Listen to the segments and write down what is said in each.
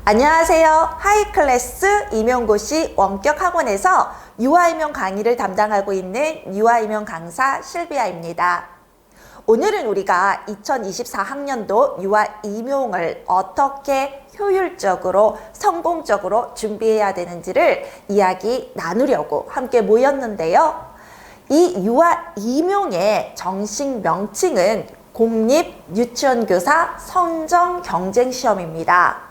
안녕하세요. 하이클래스 임용고시 원격학원에서 유아임용 강의를 담당하고 있는 유아임용 강사 실비아입니다. 오늘은 우리가 2024학년도 유아임용을 어떻게 효율적으로 성공적으로 준비해야 되는지를 이야기 나누려고 함께 모였는데요. 이 유아임용의 정식 명칭은 공립유치원교사 선정경쟁시험입니다.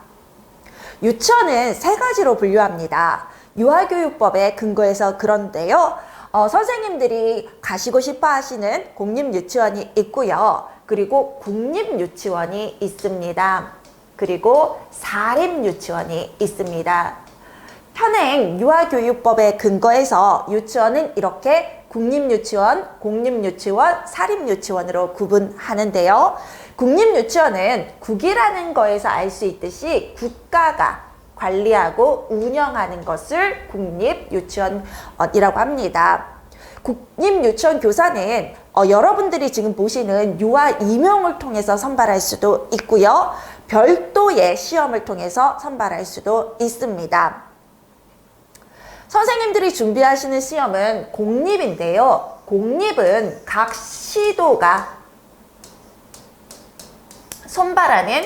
유치원은 세 가지로 분류합니다. 유아교육법에 근거해서 그런데요. 선생님들이 가시고 싶어 하시는 공립유치원이 있고요. 그리고 국립유치원이 있습니다. 그리고 사립유치원이 있습니다. 현행 유아교육법에 근거해서 유치원은 이렇게 국립유치원, 공립유치원, 사립유치원으로 구분하는데요. 국립유치원은 국이라는 거에서 알 수 있듯이 국가가 관리하고 운영하는 것을 국립유치원이라고 합니다. 국립유치원 교사는 여러분들이 지금 보시는 유아임용을 통해서 선발할 수도 있고요. 별도의 시험을 통해서 선발할 수도 있습니다. 선생님들이 준비하시는 시험은 공립인데요. 공립은 각 시도가 선발하는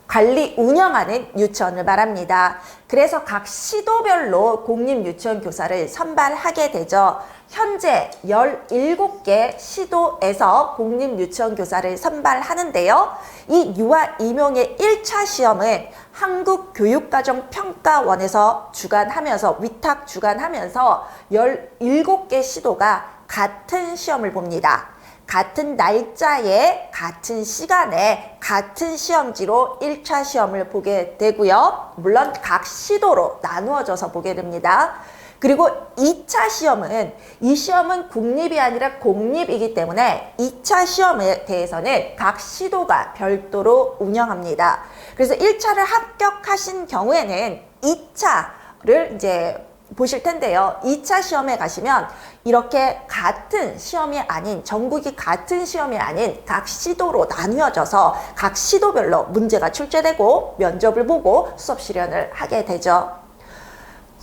관리 운영하는 유치원을 말합니다. 그래서 각 시도별로 공립유치원 교사를 선발하게 되죠. 현재 17개 시도에서 공립유치원 교사를 선발하는데요. 이 유아임용의 1차 시험은 한국교육과정평가원에서 주관하면서 위탁 주관하면서 17개 시도가 같은 시험을 봅니다. 같은 날짜에 같은 시간에 같은 시험지로 1차 시험을 보게 되고요. 물론 각 시도로 나누어져서 보게 됩니다. 그리고 2차 시험은 이 시험은 국립이 아니라 공립이기 때문에 2차 시험에 대해서는 각 시도가 별도로 운영합니다. 그래서 1차를 합격하신 경우에는 2차를 이제 보실 텐데요. 2차 시험에 가시면 이렇게 같은 시험이 아닌, 전국이 같은 시험이 아닌 각 시도로 나누어져서 각 시도별로 문제가 출제되고 면접을 보고 수업 실현을 하게 되죠.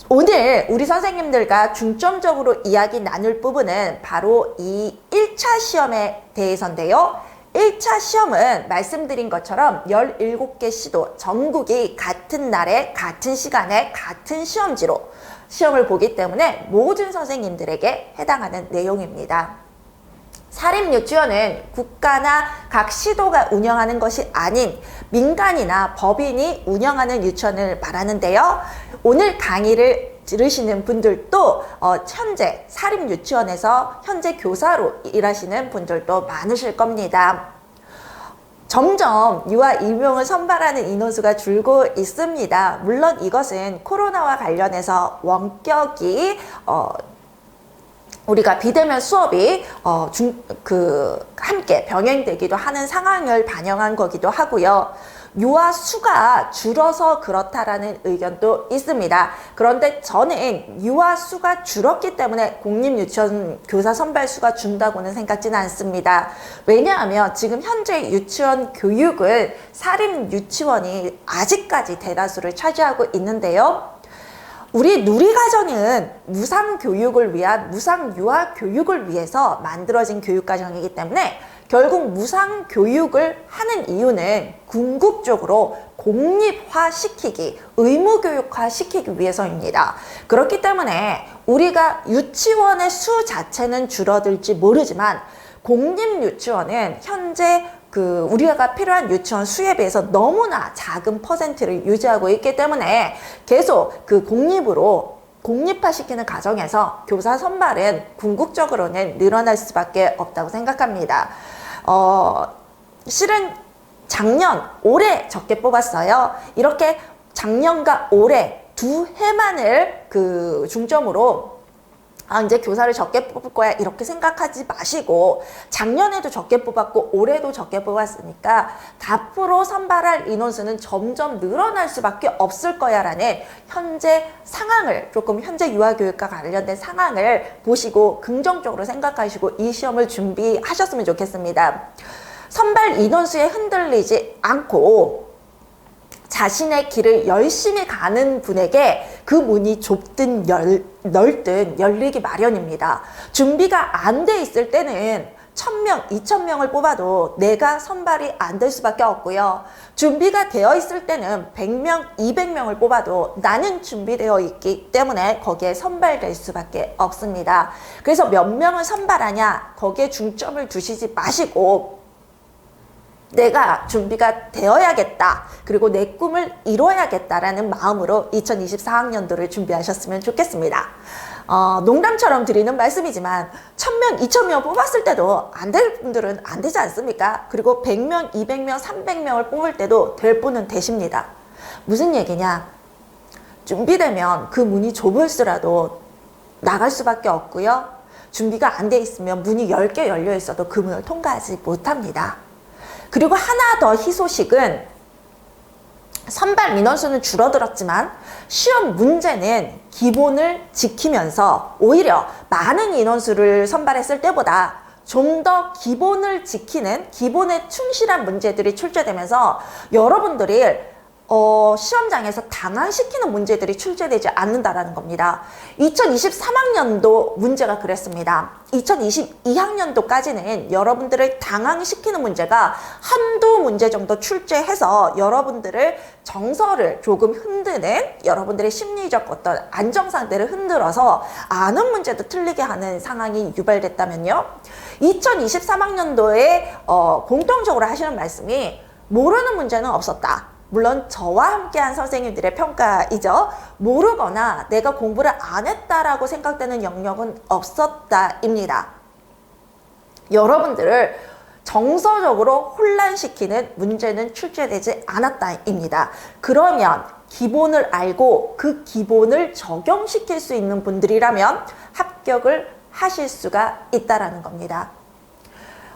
오늘 우리 선생님들과 중점적으로 이야기 나눌 부분은 바로 이 1차 시험에 대해서인데요. 1차 시험은 말씀드린 것처럼 17개 시도, 전국이 같은 날에 같은 시간에 같은 시험지로 시험을 보기 때문에 모든 선생님들에게 해당하는 내용입니다. 사립유치원은 국가나 각 시도가 운영하는 것이 아닌 민간이나 법인이 운영하는 유치원을 말하는데요. 오늘 강의를 들으시는 분들도 현재 사립유치원에서 현재 교사로 일하시는 분들도 많으실 겁니다. 점점 유아임용을 선발하는 인원수가 줄고 있습니다. 물론 이것은 코로나와 관련해서 원격이 우리가 비대면 수업이 함께 병행되기도 하는 상황을 반영한 거기도 하고요. 유아 수가 줄어서 그렇다라는 의견도 있습니다. 그런데 저는 유아 수가 줄었기 때문에 공립유치원 교사 선발 수가 준다고는 생각지는 않습니다. 왜냐하면 지금 현재 유치원 교육을 사립유치원이 아직까지 대다수를 차지하고 있는데요. 우리 누리과정은 무상교육을 위한 무상유아 교육을 위해서 만들어진 교육과정이기 때문에 결국 무상교육을 하는 이유는 궁극적으로 공립화시키기, 의무교육화시키기 위해서입니다. 그렇기 때문에 우리가 유치원의 수 자체는 줄어들지 모르지만 공립유치원은 현재 우리가 필요한 유치원 수에 비해서 너무나 작은 퍼센트를 유지하고 있기 때문에 계속 공립화시키는 과정에서 교사 선발은 궁극적으로는 늘어날 수밖에 없다고 생각합니다. 실은 올해 적게 뽑았어요. 이렇게 작년과 올해 두 해만을 중점으로 이제 교사를 적게 뽑을 거야 이렇게 생각하지 마시고 작년에도 적게 뽑았고 올해도 적게 뽑았으니까 앞으로 선발할 인원수는 점점 늘어날 수밖에 없을 거야 라는 현재 상황을 현재 유아교육과 관련된 상황을 보시고 긍정적으로 생각하시고 이 시험을 준비하셨으면 좋겠습니다. 선발 인원수에 흔들리지 않고 자신의 길을 열심히 가는 분에게 그 문이 좁든 넓든 열리기 마련입니다. 준비가 안 돼 있을 때는 1000명, 2000명을 뽑아도 내가 선발이 안 될 수밖에 없고요. 준비가 되어 있을 때는 100명, 200명을 뽑아도 나는 준비되어 있기 때문에 거기에 선발될 수밖에 없습니다. 그래서 몇 명을 선발하냐, 거기에 중점을 두시지 마시고 내가 준비가 되어야겠다. 그리고 내 꿈을 이뤄야겠다라는 마음으로 2024학년도를 준비하셨으면 좋겠습니다. 농담처럼 드리는 말씀이지만 1000명, 2000명 뽑았을 때도 안 될 분들은 안 되지 않습니까? 그리고 100명, 200명, 300명을 뽑을 때도 될 분은 되십니다. 무슨 얘기냐? 준비되면 그 문이 좁을수라도 나갈 수밖에 없고요. 준비가 안 돼 있으면 문이 10개 열려 있어도 그 문을 통과하지 못합니다. 그리고 하나 더 희소식은 선발 인원수는 줄어들었지만 시험 문제는 기본을 지키면서 오히려 많은 인원수를 선발했을 때보다 좀 더 기본을 지키는 기본에 충실한 문제들이 출제되면서 여러분들이 시험장에서 당황시키는 문제들이 출제되지 않는다라는 겁니다. 2023학년도 문제가 그랬습니다. 2022학년도까지는 여러분들을 당황시키는 문제가 한두 문제 정도 출제해서 여러분들을 정서를 조금 흔드는 여러분들의 심리적 어떤 안정상태를 흔들어서 아는 문제도 틀리게 하는 상황이 유발됐다면요. 2023학년도에 공통적으로 하시는 말씀이 모르는 문제는 없었다. 물론 저와 함께한 선생님들의 평가이죠. 모르거나 내가 공부를 안 했다라고 생각되는 영역은 없었다입니다. 여러분들을 정서적으로 혼란시키는 문제는 출제되지 않았다입니다. 그러면 기본을 알고 그 기본을 적용시킬 수 있는 분들이라면 합격을 하실 수가 있다라는 겁니다.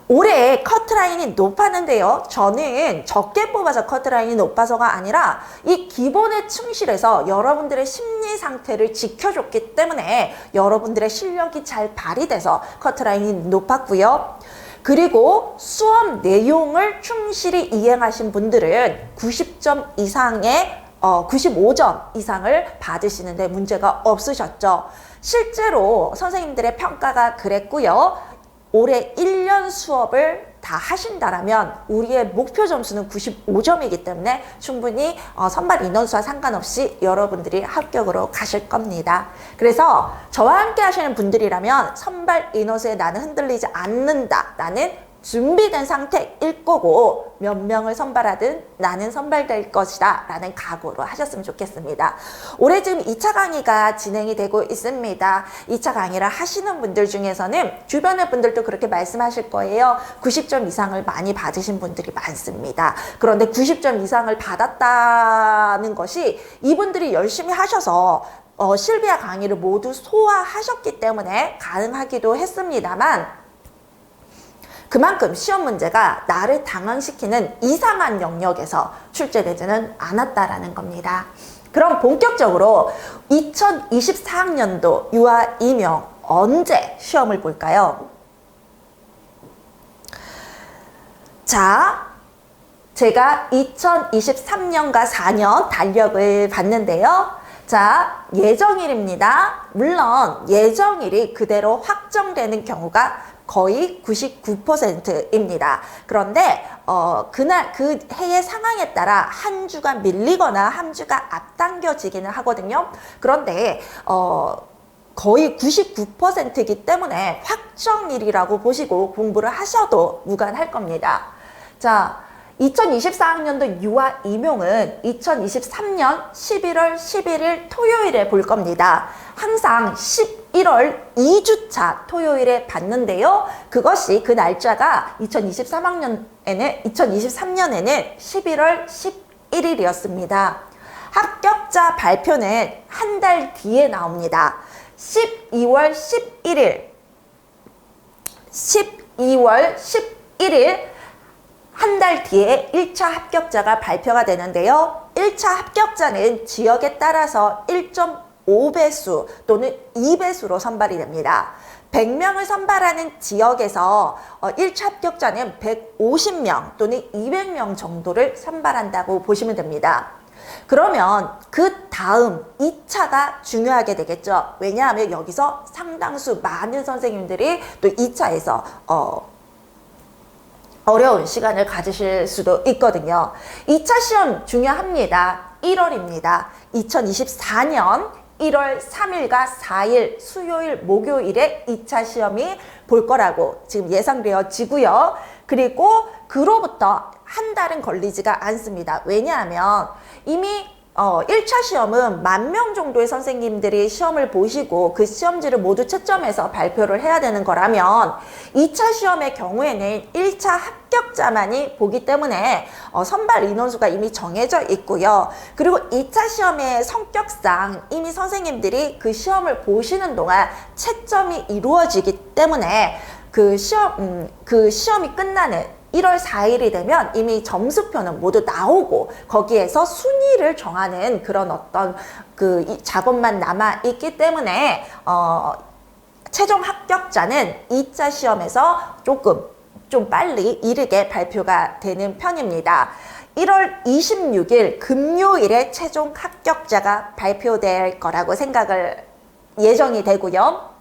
올해 커트라인이 높았는데요. 저는 적게 뽑아서 커트라인이 높아서가 아니라 이 기본에 충실해서 여러분들의 심리 상태를 지켜줬기 때문에 여러분들의 실력이 잘 발휘돼서 커트라인이 높았고요. 그리고 수업 내용을 충실히 이행하신 분들은 90점 이상의 95점 이상을 받으시는데 문제가 없으셨죠. 실제로 선생님들의 평가가 그랬고요. 올해 1년 수업을 다 하신다라면 우리의 목표 점수는 95점이기 때문에 충분히 선발 인원수와 상관없이 여러분들이 합격으로 가실 겁니다. 그래서 저와 함께 하시는 분들이라면 선발 인원수에 나는 흔들리지 않는다. 나는 준비된 상태일 거고 몇 명을 선발하든 나는 선발될 것이다 라는 각오로 하셨으면 좋겠습니다. 올해 지금 2차 강의가 진행이 되고 있습니다. 2차 강의를 하시는 분들 중에서는 주변의 분들도 그렇게 말씀하실 거예요. 90점 이상을 많이 받으신 분들이 많습니다. 그런데 90점 이상을 받았다는 것이 이분들이 열심히 하셔서 실비아 강의를 모두 소화하셨기 때문에 가능하기도 했습니다만 그만큼 시험 문제가 나를 당황시키는 이상한 영역에서 출제되지는 않았다라는 겁니다. 그럼 본격적으로 2024학년도 유아 임용 언제 시험을 볼까요? 자, 제가 2023년과 4년 달력을 봤는데요. 자, 예정일입니다. 물론 예정일이 그대로 확정되는 경우가 거의 99%입니다. 그런데 그날 그 해의 상황에 따라 한 주가 밀리거나 한 주가 앞당겨지기는 하거든요. 그런데 거의 99%이기 때문에 확정일이라고 보시고 공부를 하셔도 무관할 겁니다. 자, 2024학년도 유아 임용은 2023년 11월 11일 토요일에 볼 겁니다. 항상 11월 2주차 토요일에 받는데요. 그것이 그 날짜가 2023년에는 11월 11일이었습니다. 합격자 발표는 한 달 뒤에 나옵니다. 12월 11일 한 달 뒤에 1차 합격자가 발표가 되는데요. 1차 합격자는 지역에 따라서 1.5배수 또는 2배수로 선발이 됩니다. 100명을 선발하는 지역에서 1차 합격자는 150명 또는 200명 정도를 선발한다고 보시면 됩니다. 그러면 그 다음 2차가 중요하게 되겠죠. 왜냐하면 여기서 상당수 많은 선생님들이 또 2차에서 어려운 시간을 가지실 수도 있거든요. 2차 시험 중요합니다. 1월입니다. 2024년 1월 3일과 4일 수요일 목요일에 2차 시험이 볼 거라고 지금 예상되어지고요. 그리고 그로부터 한 달은 걸리지가 않습니다. 왜냐하면 이미 1차 시험은 10,000명 정도의 선생님들이 시험을 보시고 그 시험지를 모두 채점해서 발표를 해야 되는 거라면 2차 시험의 경우에는 1차 합격자만이 보기 때문에 선발 인원수가 이미 정해져 있고요. 그리고 2차 시험의 성격상 이미 선생님들이 그 시험을 보시는 동안 채점이 이루어지기 때문에 그 시험이 끝나는 1월 4일이 되면 이미 점수표는 모두 나오고 거기에서 순위를 정하는 그런 어떤 그 작업만 남아 있기 때문에 최종 합격자는 2차 시험에서 좀 빨리 이르게 발표가 되는 편입니다. 1월 26일 금요일에 최종 합격자가 발표될 거라고 예정이 되고요.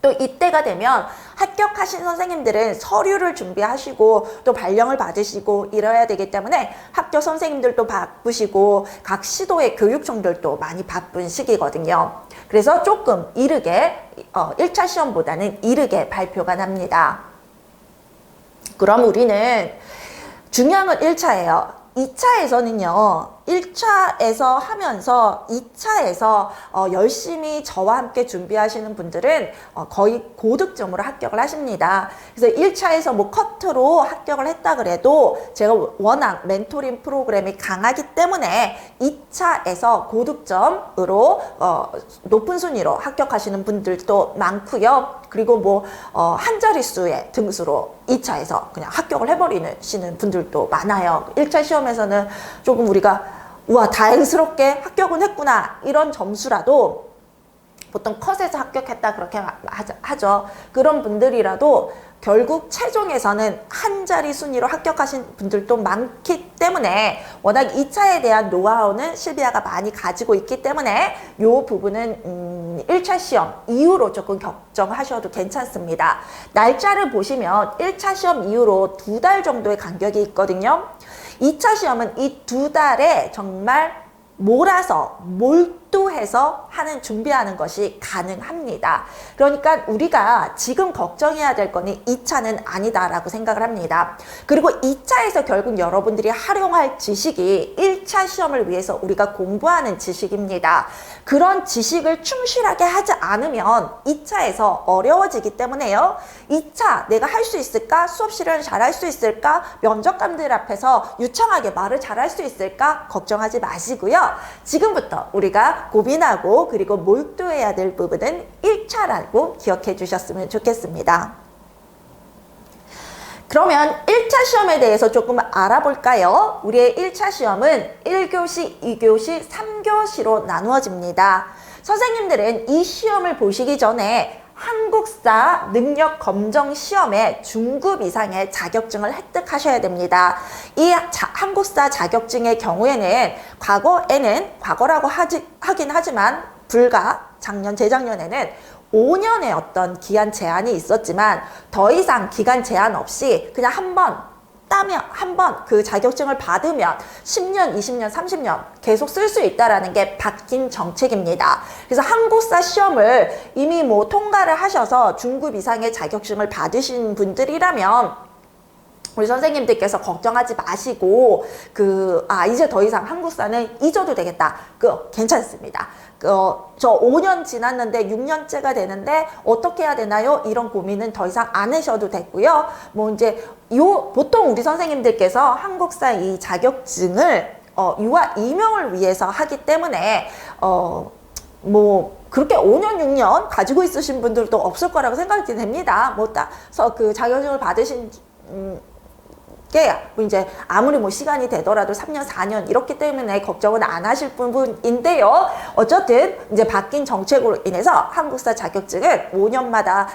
또 이때가 되면 합격하신 선생님들은 서류를 준비하시고 또 발령을 받으시고 이래야 되기 때문에 학교 선생님들도 바쁘시고 각 시도의 교육청들도 많이 바쁜 시기거든요. 그래서 조금 이르게 1차 시험보다는 이르게 발표가 납니다. 그럼 우리는 중요한 건 1차예요. 2차에서는요, 1차에서 하면서 2차에서 열심히 저와 함께 준비하시는 분들은 거의 고득점으로 합격을 하십니다. 그래서 1차에서 뭐 커트로 합격을 했다 그래도 제가 워낙 멘토링 프로그램이 강하기 때문에 2차에서 고득점으로 높은 순위로 합격하시는 분들도 많고요. 그리고 뭐 한 자릿수의 등수로 2차에서 그냥 합격을 해버리시는 분들도 많아요. 1차 시험에서는 조금 우리가 우와 다행스럽게 합격은 했구나 이런 점수라도 보통 컷에서 합격했다 그렇게 하죠. 그런 분들이라도 결국 최종에서는 한 자리 순위로 합격하신 분들도 많기 때문에 워낙 2차에 대한 노하우는 실비아가 많이 가지고 있기 때문에 이 부분은 1차 시험 이후로 조금 걱정하셔도 괜찮습니다. 날짜를 보시면 1차 시험 이후로 2달 정도의 간격이 있거든요. 2차 시험은 이 2달에 정말 몰아서 몰두해서 준비하는 것이 가능합니다. 그러니까 우리가 지금 걱정해야 될 거는 2차는 아니다라고 생각을 합니다. 그리고 2차에서 결국 여러분들이 활용할 지식이 1차 시험을 위해서 우리가 공부하는 지식입니다. 그런 지식을 충실하게 하지 않으면 2차에서 어려워지기 때문에요. 2차 내가 할 수 있을까? 수업 실현을 잘할 수 있을까? 면접관들 앞에서 유창하게 말을 잘할 수 있을까? 걱정하지 마시고요. 지금부터 우리가 고민하고 그리고 몰두해야 될 부분은 1차라고 기억해 주셨으면 좋겠습니다. 그러면 1차 시험에 대해서 조금 알아볼까요? 우리의 1차 시험은 1교시, 2교시, 3교시로 나누어집니다. 선생님들은 이 시험을 보시기 전에 한국사 능력 검정 시험에 중급 이상의 자격증을 획득하셔야 됩니다. 이 한국사 자격증의 경우에는 과거라고 하긴 하지만 불과 재작년에는 5년의 어떤 기간 제한이 있었지만 더 이상 기간 제한 없이 그냥 한 번 그 자격증을 받으면 10년, 20년, 30년 계속 쓸 수 있다라는 게 바뀐 정책입니다. 그래서 한국사 시험을 이미 뭐 통과를 하셔서 중급 이상의 자격증을 받으신 분들이라면 우리 선생님들께서 걱정하지 마시고 이제 더 이상 한국사는 잊어도 되겠다. 괜찮습니다. 저 5년 지났는데 6년째가 되는데 어떻게 해야 되나요? 이런 고민은 더 이상 안 하셔도 됐고요. 보통 우리 선생님들께서 한국사 이 자격증을 유아 임용을 위해서 하기 때문에 그렇게 5년, 6년 가지고 있으신 분들도 없을 거라고 생각이 됩니다. 그 자격증을 받으신 이제 아무리 시간이 되더라도 3년, 4년 이렇기 때문에 걱정은 안 하실 부분인데요. 어쨌든 이제 바뀐 정책으로 인해서 한국사 자격증은 5년마다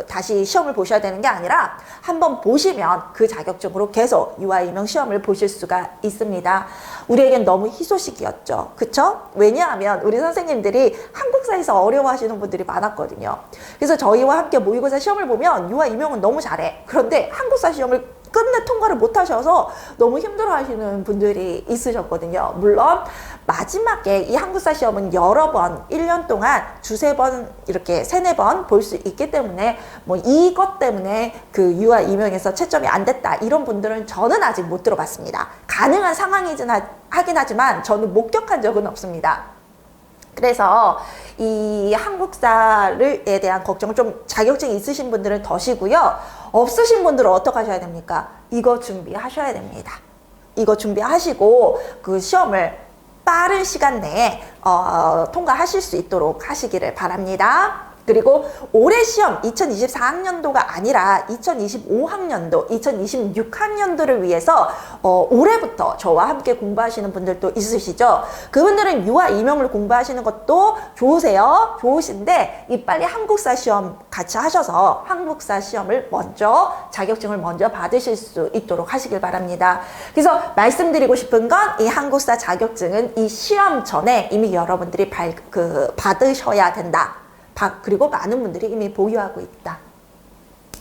다시 시험을 보셔야 되는 게 아니라 한번 보시면 그 자격증으로 계속 유아 임용 시험을 보실 수가 있습니다. 우리에겐 너무 희소식이었죠. 그쵸? 왜냐하면 우리 선생님들이 한국사에서 어려워하시는 분들이 많았거든요. 그래서 저희와 함께 모의고사 시험을 보면 유아 임용은 너무 잘해. 그런데 한국사 시험을 끝내 통과를 못 하셔서 너무 힘들어 하시는 분들이 있으셨거든요. 물론 마지막에 이 한국사 시험은 여러 번 1년 동안 두세 번 이렇게 세네 번 볼 수 있기 때문에 뭐 이것 때문에 그 유아 임용에서 채점이 안 됐다 이런 분들은 저는 아직 못 들어봤습니다. 가능한 상황이긴 하긴 하지만 저는 목격한 적은 없습니다. 그래서 이 한국사에 대한 걱정을 좀 자격증이 있으신 분들은 더시고요. 없으신 분들은 어떻게 하셔야 됩니까? 이거 준비하셔야 됩니다. 이거 준비하시고 그 시험을 빠른 시간 내에 통과하실 수 있도록 하시기를 바랍니다. 그리고 올해 시험 2024학년도가 아니라 2025학년도, 2026학년도를 위해서 올해부터 저와 함께 공부하시는 분들도 있으시죠. 그분들은 유아 임용을 공부하시는 것도 좋으세요. 좋으신데 빨리 한국사 시험 같이 하셔서 한국사 시험을 먼저 자격증을 먼저 받으실 수 있도록 하시길 바랍니다. 그래서 말씀드리고 싶은 건 이 한국사 자격증은 이 시험 전에 이미 여러분들이 받으셔야 된다. 그리고 많은 분들이 이미 보유하고 있다.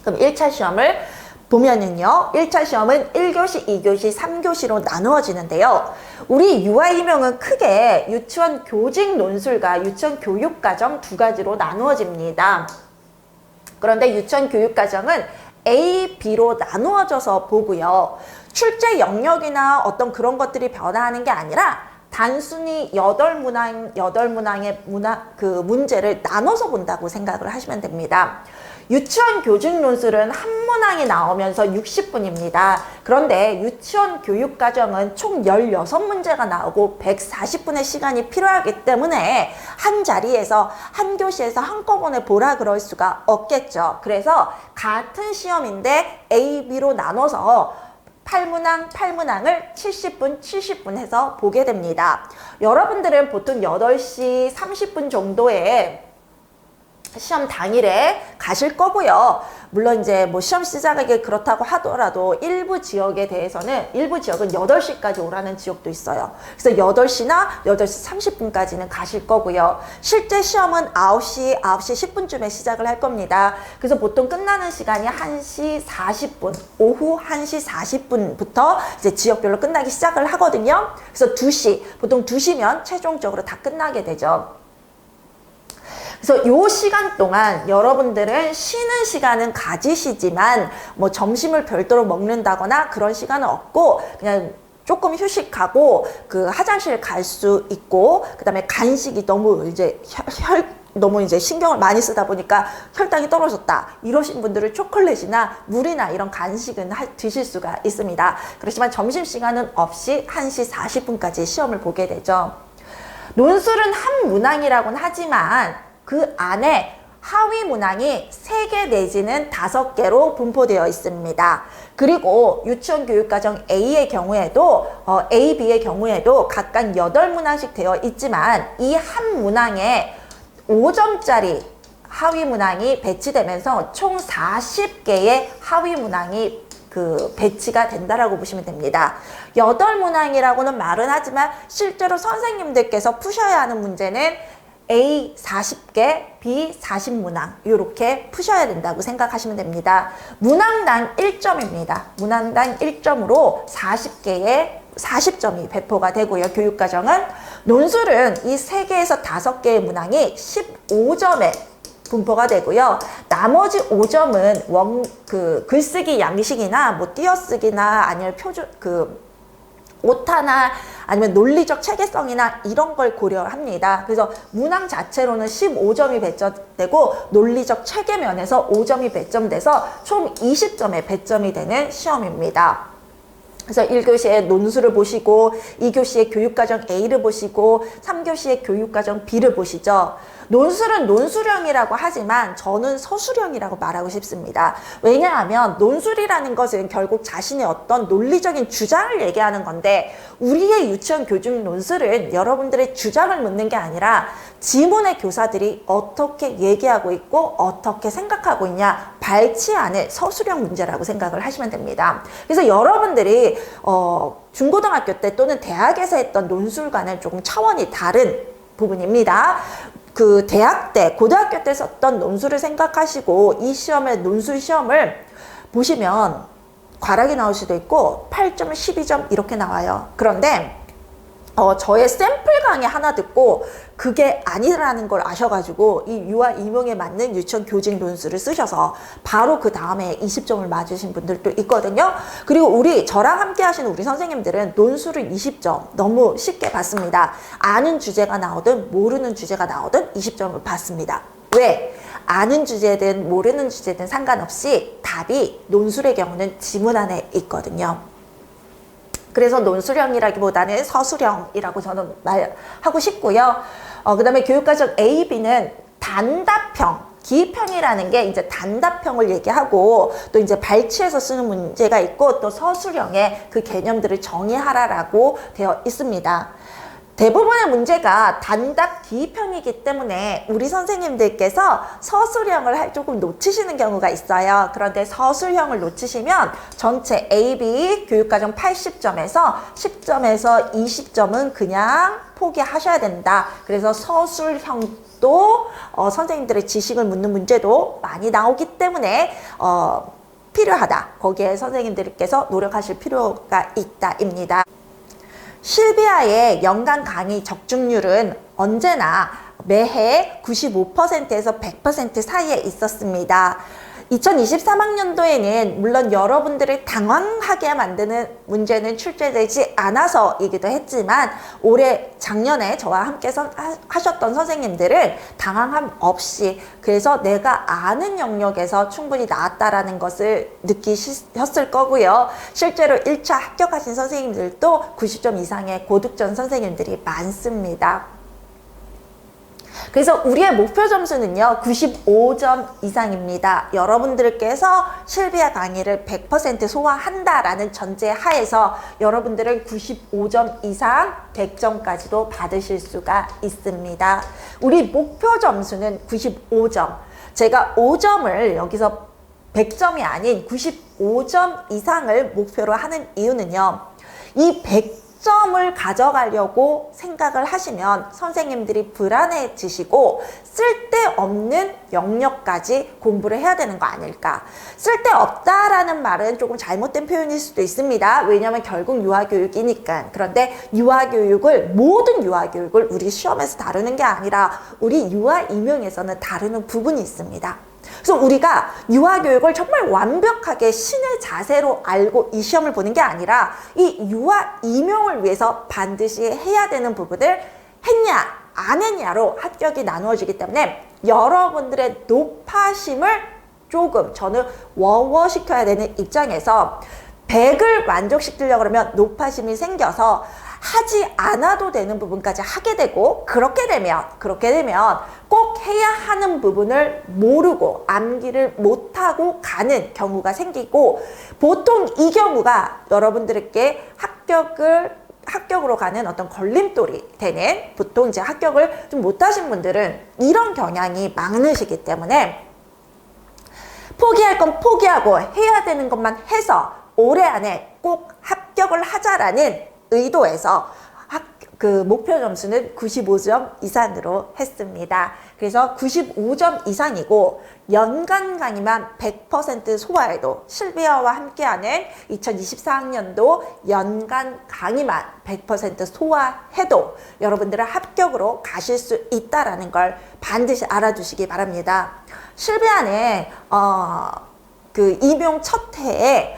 그럼 1차 시험을 보면은요. 1차 시험은 1교시, 2교시, 3교시로 나누어지는데요. 우리 유아 임용은 크게 유치원 교직 논술과 유치원 교육과정 두 가지로 나누어집니다. 그런데 유치원 교육과정은 A, B로 나누어져서 보고요. 출제 영역이나 어떤 그런 것들이 변화하는 게 아니라 단순히 8문항의 문제를 나눠서 본다고 생각을 하시면 됩니다. 유치원 교직 논술은 한 문항이 나오면서 60분입니다. 그런데 유치원 교육과정은 총 16문제가 나오고 140분의 시간이 필요하기 때문에 한 자리에서 한 교시에서 한꺼번에 보라 그럴 수가 없겠죠. 그래서 같은 시험인데 A, B로 나눠서 8문항을 70분 해서 보게 됩니다. 여러분들은 보통 8시 30분 정도에 시험 당일에 가실 거고요. 물론 이제 뭐 시험 시작하기 그렇다고 하더라도 일부 지역에 대해서는 일부 지역은 8시까지 오라는 지역도 있어요. 그래서 8시나 8시 30분까지는 가실 거고요. 실제 시험은 9시 10분쯤에 시작을 할 겁니다. 그래서 보통 끝나는 시간이 1시 40분, 오후 1시 40분부터 이제 지역별로 끝나기 시작을 하거든요. 그래서 2시, 보통 2시면 최종적으로 다 끝나게 되죠. 그래서 요 시간 동안 여러분들은 쉬는 시간은 가지시지만 뭐 점심을 별도로 먹는다거나 그런 시간은 없고 그냥 조금 휴식하고 그 화장실 갈 수 있고 그다음에 간식이 너무 이제 신경을 많이 쓰다 보니까 혈당이 떨어졌다 이러신 분들은 초콜릿이나 물이나 이런 간식은 드실 수가 있습니다. 그렇지만 점심시간은 없이 1시 40분까지 시험을 보게 되죠. 논술은 한 문항이라고는 하지만 그 안에 하위 문항이 3개 내지는 5개로 분포되어 있습니다. 그리고 유치원 교육과정 A의 경우에도 A, B의 경우에도 각각 8문항씩 되어 있지만 이 한 문항에 5점짜리 하위 문항이 배치되면서 총 40개의 하위 문항이 배치가 된다라고 보시면 됩니다. 8문항이라고는 말은 하지만 실제로 선생님들께서 푸셔야 하는 문제는 A 40개, B 40문항 이렇게 푸셔야 된다고 생각하시면 됩니다. 문항당 1점입니다. 문항당 1점으로 40개의 40점이 배포가 되고요. 교육과정은 논술은 이 3개에서 5개의 문항이 15점에 분포가 되고요. 나머지 5점은 글쓰기 양식이나 뭐 띄어쓰기나 아니면 오타나 아니면 논리적 체계성이나 이런 걸 고려합니다. 그래서 문항 자체로는 15점이 배점되고 논리적 체계 면에서 5점이 배점돼서 총 20점의 배점이 되는 시험입니다. 그래서 1교시의 논술을 보시고 2교시의 교육과정 A를 보시고 3교시의 교육과정 B를 보시죠. 논술은 논술형이라고 하지만 저는 서술형이라고 말하고 싶습니다. 왜냐하면 논술이라는 것은 결국 자신의 어떤 논리적인 주장을 얘기하는 건데, 우리의 유치원 교직 논술은 여러분들의 주장을 묻는 게 아니라 지문의 교사들이 어떻게 얘기하고 있고 어떻게 생각하고 있냐 발치하는 서술형 문제라고 생각을 하시면 됩니다. 그래서 여러분들이 중고등학교 때 또는 대학에서 했던 논술과는 조금 차원이 다른 부분입니다. 그 대학 때, 고등학교 때 썼던 논술을 생각하시고 이 시험의 논술 시험을 보시면 과락이 나올 수도 있고 8점, 12점 이렇게 나와요. 그런데 저의 샘플 강의 하나 듣고 그게 아니라는 걸 아셔가지고 이 유아 임용에 맞는 유치원 교직 논술을 쓰셔서 바로 그 다음에 20점을 맞으신 분들도 있거든요. 그리고 저랑 함께 하시는 우리 선생님들은 논술을 20점 너무 쉽게 받습니다. 아는 주제가 나오든 모르는 주제가 나오든 20점을 받습니다. 왜? 아는 주제든 모르는 주제든 상관없이 답이 논술의 경우는 지문 안에 있거든요. 그래서 논술형이라기보다는 서술형이라고 저는 말하고 싶고요. 그 다음에 교육과정 A, B는 단답형, 기입형이라는 게 이제 단답형을 얘기하고 또 이제 발치해서 쓰는 문제가 있고 또 서술형의 그 개념들을 정의하라라고 되어 있습니다. 대부분의 문제가 단답 기입형이기 때문에 우리 선생님들께서 서술형을 조금 놓치시는 경우가 있어요. 그런데 서술형을 놓치시면 전체 A, B 교육과정 80점에서 10점에서 20점은 그냥 포기하셔야 된다. 그래서 서술형도 선생님들의 지식을 묻는 문제도 많이 나오기 때문에 필요하다. 거기에 선생님들께서 노력하실 필요가 있다입니다. 실비아의 연간 강의 적중률은 언제나 매해 95%에서 100% 사이에 있었습니다. 2023학년도에는 물론 여러분들을 당황하게 만드는 문제는 출제되지 않아서이기도 했지만 작년에 저와 함께 하셨던 선생님들은 당황함 없이, 그래서 내가 아는 영역에서 충분히 나왔다라는 것을 느끼셨을 거고요. 실제로 1차 합격하신 선생님들도 90점 이상의 고득점 선생님들이 많습니다. 그래서 우리의 목표 점수는요 95점 이상입니다. 여러분들께서 실비아 강의를 100% 소화한다라는 전제 하에서 여러분들은 95점 이상 100점까지도 받으실 수가 있습니다. 우리 목표 점수는 95점. 제가 5점을 여기서 100점이 아닌 95점 이상을 목표로 하는 이유는요, 이 100점을 가져가려고 생각을 하시면 선생님들이 불안해지시고 쓸데없는 영역까지 공부를 해야 되는 거 아닐까. 쓸데없다라는 말은 조금 잘못된 표현일 수도 있습니다. 왜냐하면 결국 유아교육이니까. 그런데 모든 유아교육을 우리 시험에서 다루는 게 아니라 우리 유아 임용에서는 다루는 부분이 있습니다. 그래서 우리가 유아교육을 정말 완벽하게 신의 자세로 알고 이 시험을 보는 게 아니라 이 유아 임용을 위해서 반드시 해야 되는 부분을 했냐 안 했냐로 합격이 나누어지기 때문에 여러분들의 높아심을 조금 저는 워워시켜야 되는 입장에서 100을 만족시키려고 그러면 높아심이 생겨서 하지 않아도 되는 부분까지 하게 되고, 그렇게 되면 꼭 해야 하는 부분을 모르고 암기를 못하고 가는 경우가 생기고, 보통 이 경우가 여러분들께 합격으로 가는 어떤 걸림돌이 되는, 보통 이제 합격을 좀 못하신 분들은 이런 경향이 많으시기 때문에 포기할 건 포기하고 해야 되는 것만 해서 올해 안에 꼭 합격을 하자라는 의도에서 목표 점수는 95점 이상으로 했습니다. 그래서 95점 이상이고 연간 강의만 100% 소화해도, 실비아와 함께하는 2024학년도 연간 강의만 100% 소화해도 여러분들은 합격으로 가실 수 있다는 걸 반드시 알아두시기 바랍니다. 실비아는 임용 첫 해에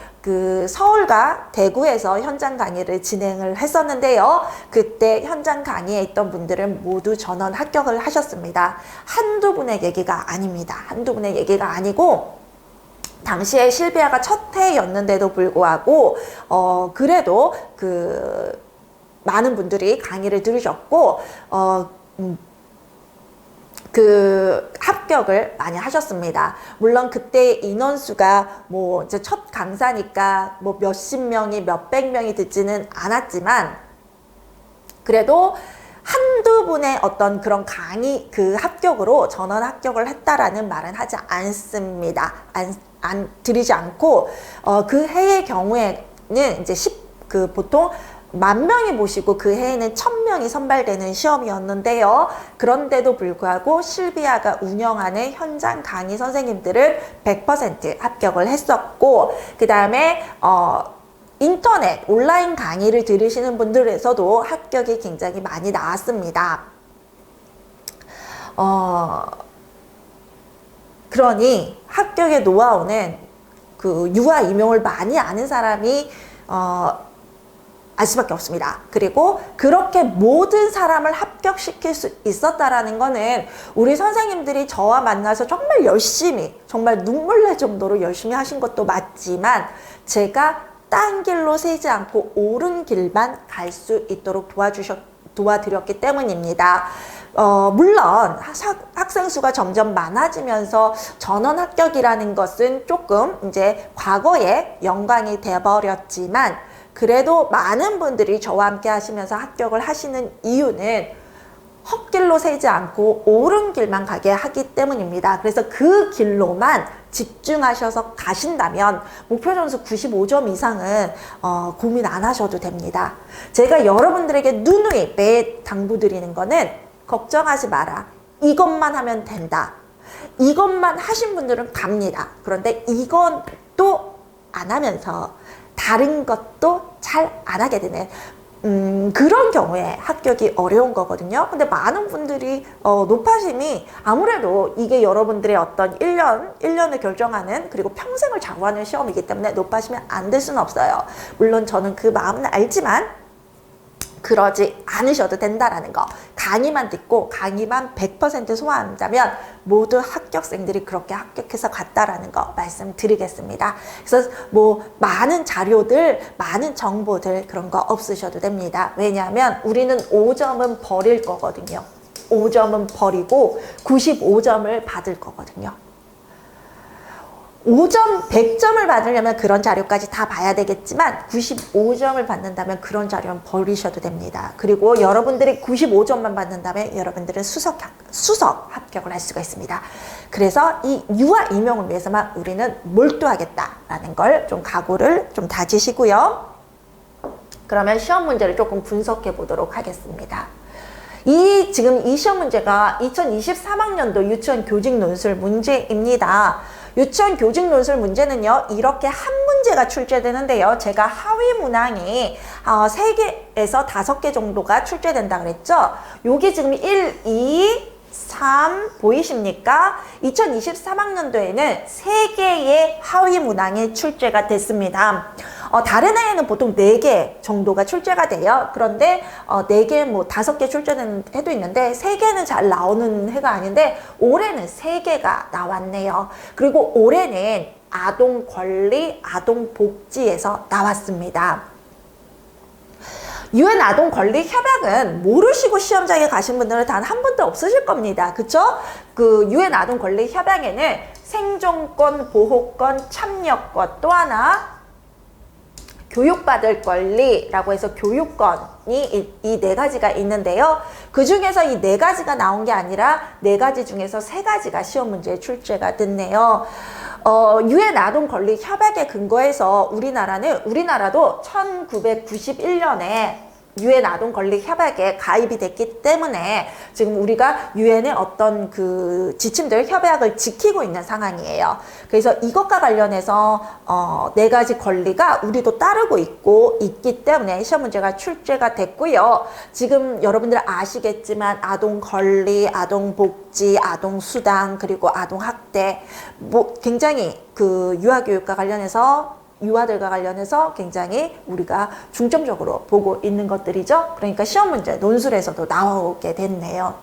서울과 대구에서 현장 강의를 진행을 했었는데요. 그때 현장 강의에 있던 분들은 모두 전원 합격을 하셨습니다. 한두 분의 얘기가 아닙니다. 한두 분의 얘기가 아니고, 당시에 실비아가 첫 해였는데도 불구하고 그래도 많은 분들이 강의를 들으셨고 그 합격을 많이 하셨습니다. 물론 그때 인원수가 뭐 이제 첫 강사니까 뭐 몇십 명이 몇백 명이 듣지는 않았지만 그래도 한두 분의 어떤 그런 강의 그 합격으로 전원 합격을 했다라는 말은 하지 않습니다. 드리지 않고 그 해의 경우에는 이제 보통 10,000명이 보시고 그 해에는 1,000명이 선발되는 시험이었는데요. 그런데도 불구하고 실비아가 운영하는 현장 강의 선생님들은 100% 합격을 했었고, 그 다음에 인터넷 온라인 강의를 들으시는 분들에서도 합격이 굉장히 많이 나왔습니다. 그러니 합격의 노하우는 그 유아 임용을 많이 아는 사람이 알 수밖에 없습니다. 그리고 그렇게 모든 사람을 합격시킬 수 있었다라는 거는 우리 선생님들이 저와 만나서 정말 열심히, 정말 눈물 날 정도로 열심히 하신 것도 맞지만 제가 딴 길로 새지 않고 옳은 길만 갈 수 있도록 도와드렸기 때문입니다. 물론 학생 수가 점점 많아지면서 전원 합격이라는 것은 조금 이제 과거의 영광이 되어버렸지만 그래도 많은 분들이 저와 함께 하시면서 합격을 하시는 이유는 헛길로 새지 않고 옳은 길만 가게 하기 때문입니다. 그래서 그 길로만 집중하셔서 가신다면 목표 점수 95점 이상은 고민 안 하셔도 됩니다. 제가 여러분들에게 누누이 매 당부드리는 거는 걱정하지 마라. 이것만 하면 된다. 이것만 하신 분들은 갑니다. 그런데 이것도 안 하면서 다른 것도 잘 안 하게 되는 그런 경우에 합격이 어려운 거거든요. 근데 많은 분들이 노파심이 아무래도 이게 여러분들의 어떤 1년을 결정하는 그리고 평생을 좌우하는 시험이기 때문에 노파심이 안 될 수는 없어요. 물론 저는 그 마음은 알지만 그러지 않으셔도 된다라는 거. 강의만 듣고 강의만 100% 소화한다면 모두 합격생들이 그렇게 합격해서 갔다라는 거 말씀드리겠습니다. 그래서 뭐 많은 자료들, 많은 정보들 그런 거 없으셔도 됩니다. 왜냐하면 우리는 5점은 버릴 거거든요. 5점은 버리고 95점을 받을 거거든요. 5점, 100점을 받으려면 그런 자료까지 다 봐야 되겠지만 95점을 받는다면 그런 자료는 버리셔도 됩니다. 그리고 여러분들이 95점만 받는다면 여러분들은 수석 합격을 할 수가 있습니다. 그래서 이 유아 임용을 위해서만 우리는 몰두하겠다라는 걸 좀 각오를 좀 다지시고요. 그러면 시험 문제를 조금 분석해 보도록 하겠습니다. 지금 이 시험 문제가 2023학년도 유치원 교직 논술 문제입니다. 유치원 교직 논술 문제는요, 이렇게 한 문제가 출제되는데요. 제가 하위 문항이 3개에서 5개 정도가 출제된다 그랬죠. 요게 지금 1, 2, 3 보이십니까? 2023학년도에는 3개의 하위 문항이 출제가 됐습니다. 다른 해에는 보통 4개 정도가 출제가 돼요. 그런데 4개, 뭐 5개 출제되는 해도 있는데 3개는 잘 나오는 해가 아닌데 올해는 3개가 나왔네요. 그리고 올해는 아동 권리, 아동 복지에서 나왔습니다. 유엔 아동 권리 협약은 모르시고 시험장에 가신 분들은 단 한 분도 없으실 겁니다. 그쵸? 그 유엔 아동 권리 협약에는 생존권, 보호권, 참여권, 또 하나 교육받을 권리라고 해서 교육권이 이 4가지가 있는데요. 그 중에서 이 4가지가 나온 게 아니라 4가지 중에서 3가지가 시험 문제에 출제가 됐네요. 유엔 아동 권리 협약에 근거해서 우리나라도 1991년에 유엔 아동 권리 협약에 가입이 됐기 때문에 지금 우리가 유엔의 어떤 그 지침들 협약을 지키고 있는 상황이에요. 그래서 이것과 관련해서 4가지 권리가 우리도 따르고 있기 때문에 시험 문제가 출제가 됐고요. 지금 여러분들 아시겠지만 아동 권리, 아동 복지, 아동 수당, 그리고 아동 학대, 뭐 굉장히 그 유아교육과 관련해서 유아들과 관련해서 굉장히 우리가 중점적으로 보고 있는 것들이죠. 그러니까 시험 문제 논술에서도 나오게 됐네요.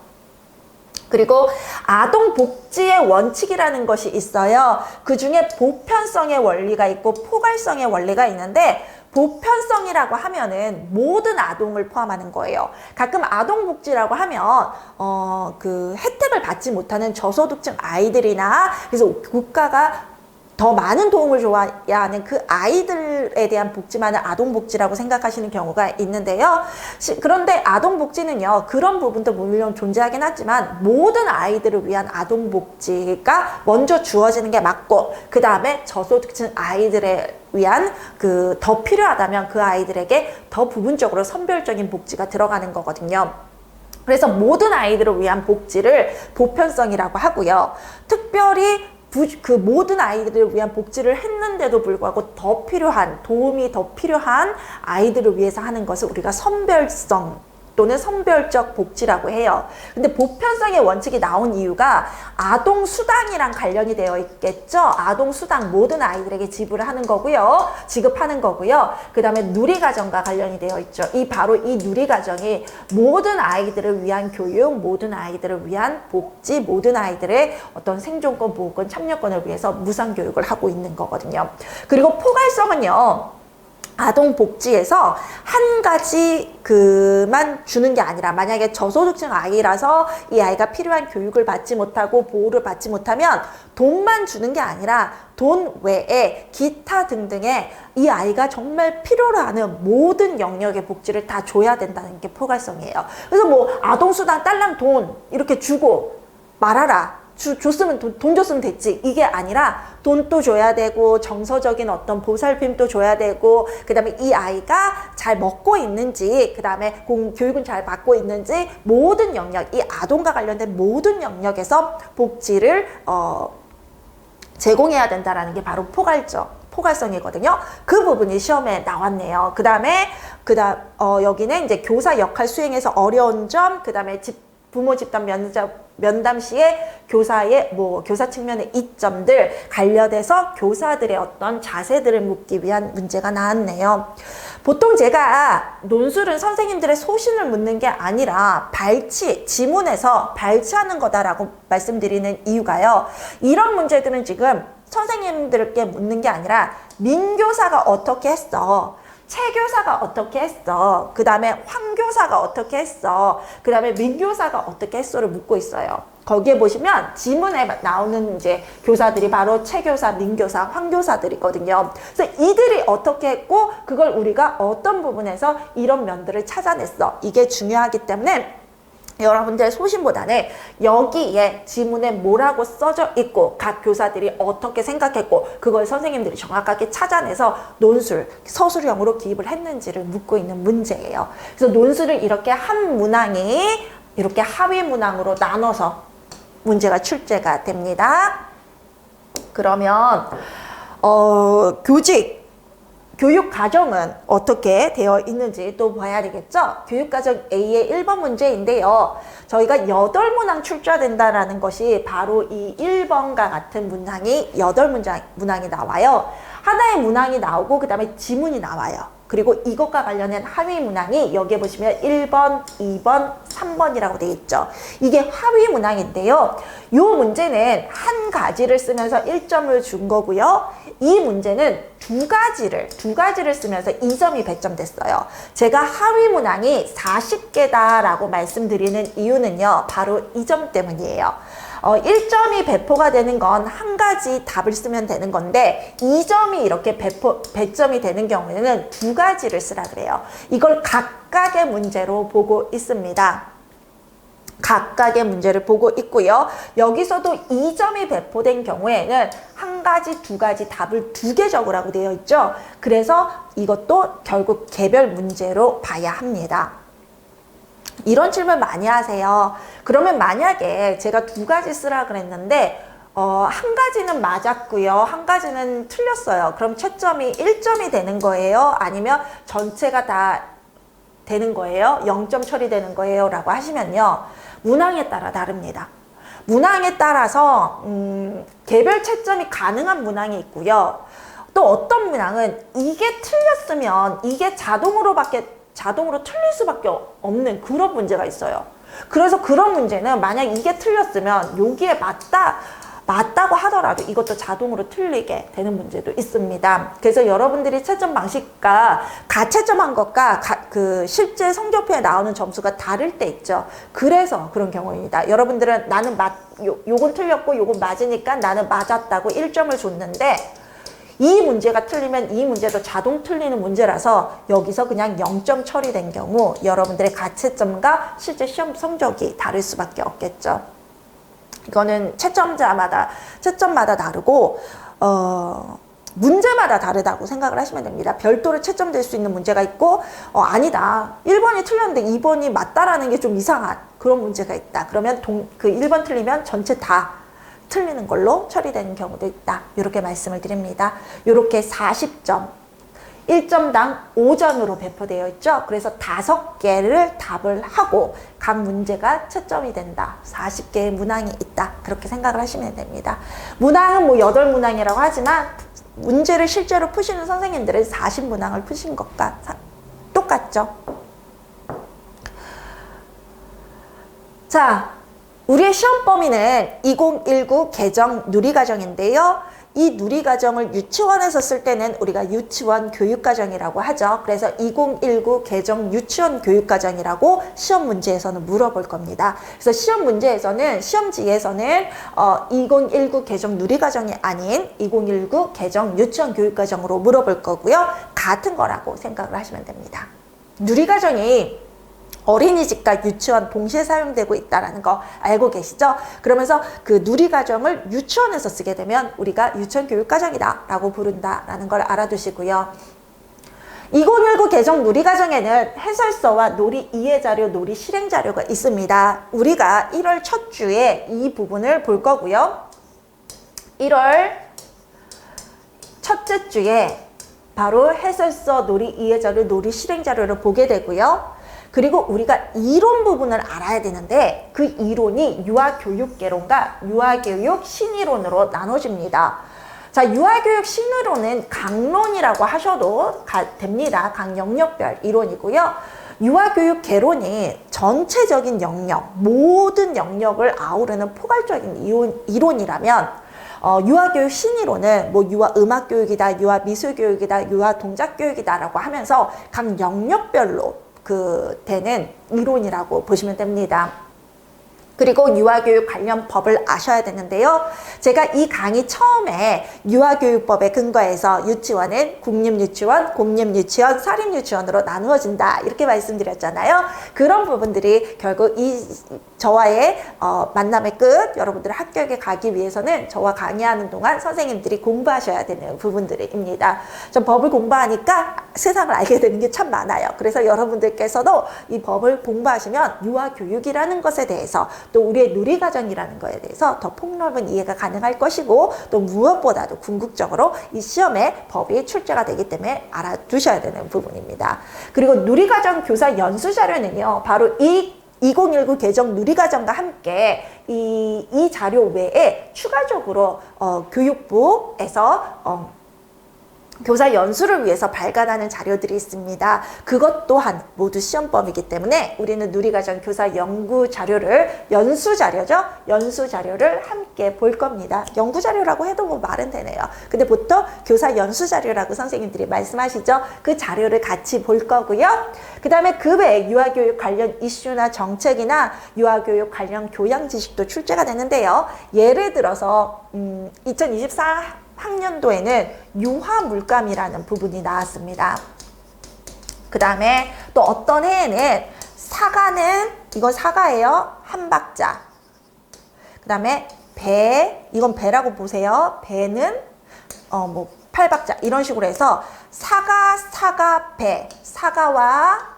그리고 아동 복지의 원칙이라는 것이 있어요. 그 중에 보편성의 원리가 있고 포괄성의 원리가 있는데 보편성이라고 하면은 모든 아동을 포함하는 거예요. 가끔 아동복지라고 하면 그 혜택을 받지 못하는 저소득층 아이들이나 그래서 국가가 더 많은 도움을 줘야 하는 그 아이들에 대한 복지만을 아동복지라고 생각하시는 경우가 있는데요. 그런데 아동복지는요, 그런 부분도 물론 존재하긴 하지만 모든 아이들을 위한 아동복지가 먼저 주어지는 게 맞고, 그 다음에 저소득층 아이들에 위한 그 더 필요하다면 그 아이들에게 더 부분적으로 선별적인 복지가 들어가는 거거든요. 그래서 모든 아이들을 위한 복지를 보편성이라고 하고요. 특별히 그 모든 아이들을 위한 복지를 했는데도 불구하고 더 필요한, 도움이 더 필요한 아이들을 위해서 하는 것을 우리가 선별성 또는 선별적 복지라고 해요. 근데 보편성의 원칙이 나온 이유가 아동수당이랑 관련이 되어 있겠죠. 아동수당 모든 아이들에게 지급하는 거고요. 그 다음에 누리과정과 관련이 되어 있죠. 바로 이 누리과정이 모든 아이들을 위한 교육, 모든 아이들을 위한 복지, 모든 아이들의 어떤 생존권, 보호권, 참여권을 위해서 무상교육을 하고 있는 거거든요. 그리고 포괄성은요, 아동복지에서 한 가지 그만 주는 게 아니라, 만약에 저소득층 아이라서 이 아이가 필요한 교육을 받지 못하고 보호를 받지 못하면 돈만 주는 게 아니라 돈 외에 기타 등등의 이 아이가 정말 필요로 하는 모든 영역의 복지를 다 줘야 된다는 게 포괄성이에요. 그래서 뭐 아동수당 딸랑 돈 이렇게 주고 말아라, 줬으면 돈 줬으면 됐지, 이게 아니라 돈도 줘야 되고 정서적인 어떤 보살핌도 줘야 되고, 그 다음에 이 아이가 잘 먹고 있는지, 그 다음에 교육은 잘 받고 있는지, 모든 영역, 이 아동과 관련된 모든 영역에서 복지를 제공해야 된다라는 게 바로 포괄성이거든요. 그 부분이 시험에 나왔네요. 그 다음에 여기는 이제 교사 역할 수행에서 어려운 점, 그 다음에 부모 집단 면담 시에 교사의 교사 측면의 이점들 관련해서 교사들의 어떤 자세들을 묻기 위한 문제가 나왔네요. 보통 제가 논술은 선생님들의 소신을 묻는 게 아니라 지문에서 발치하는 거다라고 말씀드리는 이유가요, 이런 문제들은 지금 선생님들께 묻는 게 아니라 민교사가 어떻게 했어, 최교사가 어떻게 했어, 그 다음에 황교사가 어떻게 했어, 그 다음에 민교사가 어떻게 했어를 묻고 있어요. 거기에 보시면 지문에 나오는 이제 교사들이 바로 최교사, 민교사, 황교사들이거든요. 그래서 이들이 어떻게 했고 그걸 우리가 어떤 부분에서 이런 면들을 찾아냈어, 이게 중요하기 때문에 여러분들의 소신보다는 여기에 지문에 뭐라고 써져 있고 각 교사들이 어떻게 생각했고 그걸 선생님들이 정확하게 찾아내서 논술, 서술형으로 기입을 했는지를 묻고 있는 문제예요. 그래서 논술을 이렇게 한 문항이 이렇게 하위 문항으로 나눠서 문제가 출제가 됩니다. 그러면 교육과정은 어떻게 되어 있는지 또 봐야 되겠죠? 교육과정 A의 1번 문제인데요. 저희가 8문항 출제된다라는 것이 바로 이 1번과 같은 문항이 8문항이 나와요. 하나의 문항이 나오고 그 다음에 지문이 나와요. 그리고 이것과 관련된 하위 문항이 여기에 보시면 1번, 2번, 3번이라고 되어 있죠. 이게 하위 문항인데요. 이 문제는 한 가지를 쓰면서 1점을 준 거고요. 이 문제는 두 가지를 쓰면서 2점이 배점됐어요. 제가 하위 문항이 40개다라고 말씀드리는 이유는요, 바로 이 점 때문이에요. 1점이 배포가 되는 건 한 가지 답을 쓰면 되는 건데 2점이 이렇게 배점이 되는 경우에는 두 가지를 쓰라 그래요. 이걸 각각의 문제로 보고 있습니다. 각각의 문제를 보고 있고요. 여기서도 2점이 배포된 경우에는 한 가지, 두 가지 답을 2개 적으라고 되어 있죠. 그래서 이것도 결국 개별 문제로 봐야 합니다. 이런 질문 많이 하세요. 그러면 만약에 제가 2가지 쓰라 그랬는데 한 가지는 맞았고요, 한 가지는 틀렸어요. 그럼 채점이 1점이 되는 거예요? 아니면 전체가 다 되는 거예요? 0점 처리되는 거예요? 라고 하시면요, 문항에 따라 다릅니다. 문항에 따라서 개별 채점이 가능한 문항이 있고요. 또 어떤 문항은 이게 틀렸으면 이게 자동으로 틀릴 수밖에 없는 그런 문제가 있어요. 그래서 그런 문제는 만약 이게 틀렸으면 여기에 맞다, 맞다고 하더라도 이것도 자동으로 틀리게 되는 문제도 있습니다. 그래서 여러분들이 채점 방식과 가채점한 것과 그 실제 성적표에 나오는 점수가 다를 때 있죠. 그래서 그런 경우입니다. 여러분들은 나는 요건 틀렸고 요건 맞으니까 나는 맞았다고 1점을 줬는데 이 문제가 틀리면 이 문제도 자동 틀리는 문제라서 여기서 그냥 0점 처리된 경우 여러분들의 가채점과 실제 시험 성적이 다를 수밖에 없겠죠. 이거는 채점마다 다르고 문제마다 다르다고 생각을 하시면 됩니다. 별도로 채점될 수 있는 문제가 있고 아니다. 1번이 틀렸는데 2번이 맞다라는 게 좀 이상한 그런 문제가 있다. 그러면 그 1번 틀리면 전체 다 틀리는 걸로 처리되는 경우도 있다. 이렇게 말씀을 드립니다. 이렇게 40점, 1점당 5점으로 배포되어 있죠. 그래서 5개를 답을 하고 각 문제가 채점이 된다. 40개의 문항이 있다. 그렇게 생각을 하시면 됩니다. 문항은 뭐 8문항이라고 하지만 문제를 실제로 푸시는 선생님들은 40문항을 푸신 것과 똑같죠. 자, 우리의 시험 범위는 2019 개정 누리과정인데요. 이 누리과정을 유치원에서 쓸 때는 우리가 유치원 교육과정이라고 하죠. 그래서 2019 개정 유치원 교육과정이라고 시험 문제에서는 물어볼 겁니다. 그래서 시험 문제에서는 시험지에서는 2019 개정 누리과정이 아닌 2019 개정 유치원 교육과정으로 물어볼 거고요. 같은 거라고 생각을 하시면 됩니다. 누리과정이 어린이집과 유치원 동시에 사용되고 있다는 거 알고 계시죠? 그러면서 그 누리과정을 유치원에서 쓰게 되면 우리가 유치원 교육과정이다 라고 부른다라는 걸 알아두시고요. 2019 개정 누리과정에는 해설서와 놀이 이해자료, 놀이 실행자료가 있습니다. 우리가 1월 첫 주에 이 부분을 볼 거고요. 1월 첫째 주에 바로 해설서, 놀이 이해자료, 놀이 실행자료를 보게 되고요. 그리고 우리가 이론 부분을 알아야 되는데 그 이론이 유아교육개론과 유아교육 신이론으로 나눠집니다. 자, 유아교육 신이론은 강론이라고 하셔도 됩니다. 각 영역별 이론이고요. 유아교육 개론이 전체적인 영역, 모든 영역을 아우르는 포괄적인 이론이라면 유아교육 신이론은 뭐 유아 음악교육이다, 유아 미술교육이다, 유아 동작교육이다라고 하면서 각 영역별로 되는 이론이라고 보시면 됩니다. 그리고 유아교육 관련 법을 아셔야 되는데요. 제가 이 강의 처음에 유아교육법에 근거해서 유치원은 국립유치원, 공립유치원, 사립유치원으로 나누어진다 이렇게 말씀드렸잖아요. 그런 부분들이 결국 저와의 만남의 끝, 여러분들 합격에 가기 위해서는 저와 강의하는 동안 선생님들이 공부하셔야 되는 부분들입니다. 전 법을 공부하니까 세상을 알게 되는 게 참 많아요. 그래서 여러분들께서도 이 법을 공부하시면 유아교육이라는 것에 대해서 또 우리의 누리과정이라는 것에 대해서 더 폭넓은 이해가 가능할 것이고 또 무엇보다도 궁극적으로 이 시험에 법이 출제가 되기 때문에 알아두셔야 되는 부분입니다. 그리고 누리과정 교사 연수자료는요. 바로 이 2019 개정 누리과정과 함께 이 자료 외에 추가적으로 교육부에서 교사 연수를 위해서 발간하는 자료들이 있습니다. 그것 또한 모두 시험범위이기 때문에 우리는 누리과정 교사 연구 자료를, 연수 자료죠? 연수 자료를 함께 볼 겁니다. 연구 자료라고 해도 뭐 말은 되네요. 근데 보통 교사 연수 자료라고 선생님들이 말씀하시죠? 그 자료를 같이 볼 거고요. 그 다음에 그 외에 유아교육 관련 이슈나 정책이나 유아교육 관련 교양 지식도 출제가 되는데요. 예를 들어서 2024학년도에는 유화물감이라는 부분이 나왔습니다. 그 다음에 또 어떤 해에는 사과는, 이건 사과예요. 한 박자. 그 다음에 배, 이건 배라고 보세요. 배는 뭐 8박자 이런 식으로 해서 사과, 배, 사과와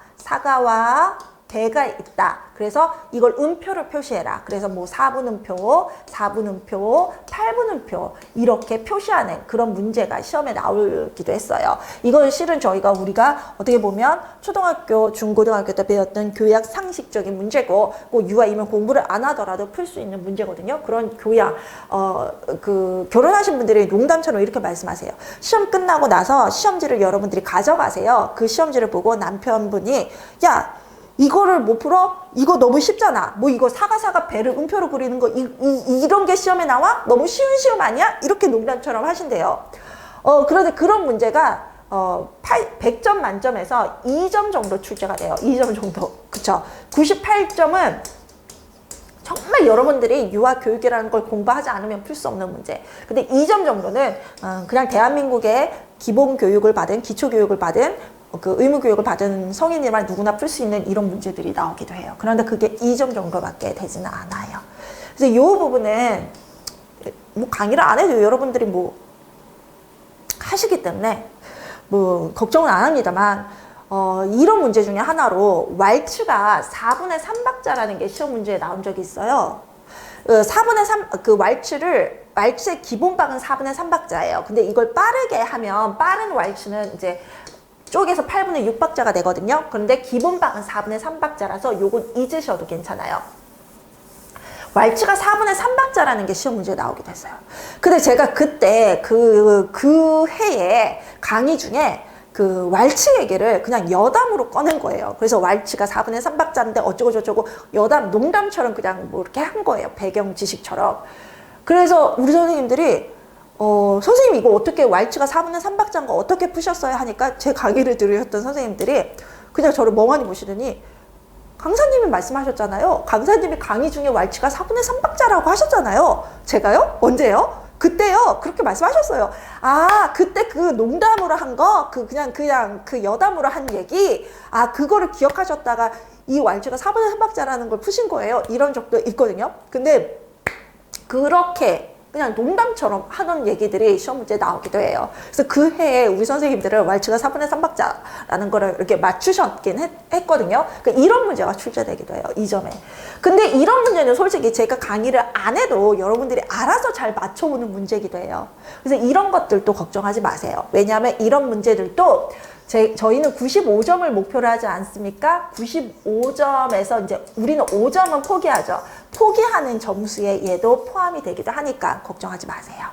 배가 있다. 그래서 이걸 음표를 표시해라. 그래서 뭐 4분음표, 4분음표, 8분음표 이렇게 표시하는 그런 문제가 시험에 나오기도 했어요. 이건 실은 우리가 어떻게 보면 초등학교, 중고등학교 때 배웠던 교양 상식적인 문제고 꼭 유아이면 공부를 안 하더라도 풀 수 있는 문제거든요. 그런 교양, 결혼하신 분들이 농담처럼 이렇게 말씀하세요. 시험 끝나고 나서 시험지를 여러분들이 가져가세요. 그 시험지를 보고 남편분이 야, 이거를 못 풀어? 이거 너무 쉽잖아. 뭐 이거 사가사가 배를 음표로 그리는 거 이런 게 시험에 나와? 너무 쉬운 시험 아니야? 이렇게 농담처럼 하신대요. 그런데 그런 문제가 100점 만점에서 2점 정도 출제가 돼요. 2점 정도. 그쵸? 98점은 정말 여러분들이 유아교육이라는 걸 공부하지 않으면 풀 수 없는 문제. 근데 2점 정도는 그냥 대한민국의 기본교육을 받은, 기초교육을 받은, 그 의무교육을 받은 성인이만 누구나 풀 수 있는 이런 문제들이 나오기도 해요. 그런데 그게 2점 정도밖에 되지는 않아요. 그래서 이 부분은 뭐 강의를 안 해도 여러분들이 뭐 하시기 때문에 뭐 걱정은 안 합니다만 이런 문제 중에 하나로 왈츠가 4분의 3박자라는 게 시험 문제에 나온 적이 있어요. 4분의 3, 그 왈츠의 기본박은 4분의 3박자예요. 근데 이걸 빠르게 하면 빠른 왈츠는 이제 쪼개서 8분의 6박자가 되거든요. 그런데 기본박은 4분의 3박자라서 요건 잊으셔도 괜찮아요. 왈츠가 4분의 3박자라는 게 시험 문제에 나오기도 했어요. 근데 제가 그때 그 해에 강의 중에 그 왈츠 얘기를 그냥 여담으로 꺼낸 거예요. 그래서 왈츠가 4분의 3박자인데 어쩌고 저쩌고 여담, 농담처럼 그냥 뭐 이렇게 한 거예요. 배경 지식처럼. 그래서 우리 선생님들이 선생님 이거 어떻게 왈츠가 4분의 3박자인 거 어떻게 푸셨어요? 하니까 제 강의를 들으셨던 선생님들이 그냥 저를 멍하니 보시더니 강사님이 말씀하셨잖아요. 강사님이 강의 중에 왈츠가 4분의 3박자라고 하셨잖아요. 제가요? 언제요? 그때요. 그렇게 말씀하셨어요. 아, 그때 그 농담으로 한 거, 그냥 그 여담으로 한 얘기, 그거를 기억하셨다가 이 왈츠가 4분의 3박자라는 걸 푸신 거예요. 이런 적도 있거든요. 근데 그렇게 그냥 농담처럼 하는 얘기들이 시험 문제에 나오기도 해요. 그래서 그 해에 우리 선생님들은 왈츠가 4분의 3박자라는 거를 이렇게 맞추셨긴 했거든요. 그러니까 이런 문제가 출제되기도 해요. 이 점에. 근데 이런 문제는 솔직히 제가 강의를 안 해도 여러분들이 알아서 잘 맞춰보는 문제이기도 해요. 그래서 이런 것들도 걱정하지 마세요. 왜냐하면 이런 문제들도 저희는 95점을 목표로 하지 않습니까? 95점에서 이제 우리는 5점은 포기하죠. 포기하는 점수에 얘도 포함이 되기도 하니까 걱정하지 마세요.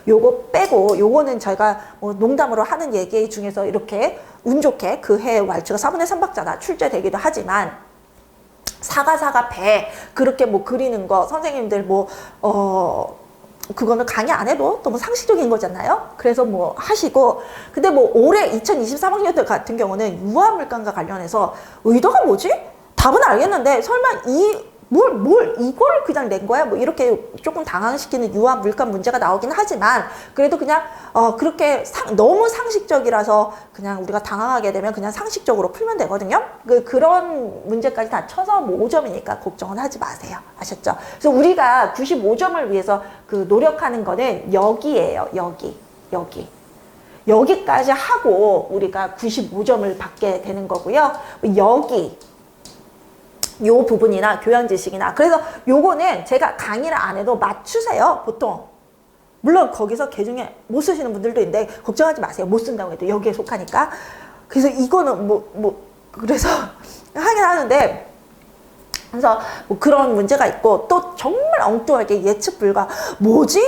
요거 빼고 요거는 저희가 뭐 농담으로 하는 얘기 중에서 이렇게 운 좋게 그 해 왈츠가 4분의 3박자가 출제되기도 하지만 사가 배 그렇게 뭐 그리는 거 선생님들 그거는 강의 안 해도 너무 상식적인 거잖아요. 그래서 뭐 하시고 근데 뭐 올해 2023학년 같은 경우는 유아물감과 관련해서 의도가 뭐지? 답은 알겠는데 설마 이거를 그냥 낸 거야? 뭐 이렇게 조금 당황시키는 유아물감 문제가 나오긴 하지만 그래도 그냥 그렇게 너무 상식적이라서 그냥 우리가 당황하게 되면 그냥 상식적으로 풀면 되거든요. 그런 문제까지 다 쳐서 뭐 5점이니까 걱정은 하지 마세요. 아셨죠? 그래서 우리가 95점을 위해서 그 노력하는 거는 여기예요. 여기까지 하고 우리가 95점을 받게 되는 거고요. 요 부분이나 교양 지식이나 그래서 요거는 제가 강의를 안 해도 맞추세요. 보통 물론 거기서 개중에 못 쓰시는 분들도 있는데 걱정하지 마세요. 못 쓴다고 해도 여기에 속하니까. 그래서 이거는 그래서 하긴 하는데 그래서 뭐 그런 문제가 있고 또 정말 엉뚱하게 예측 불가 뭐지?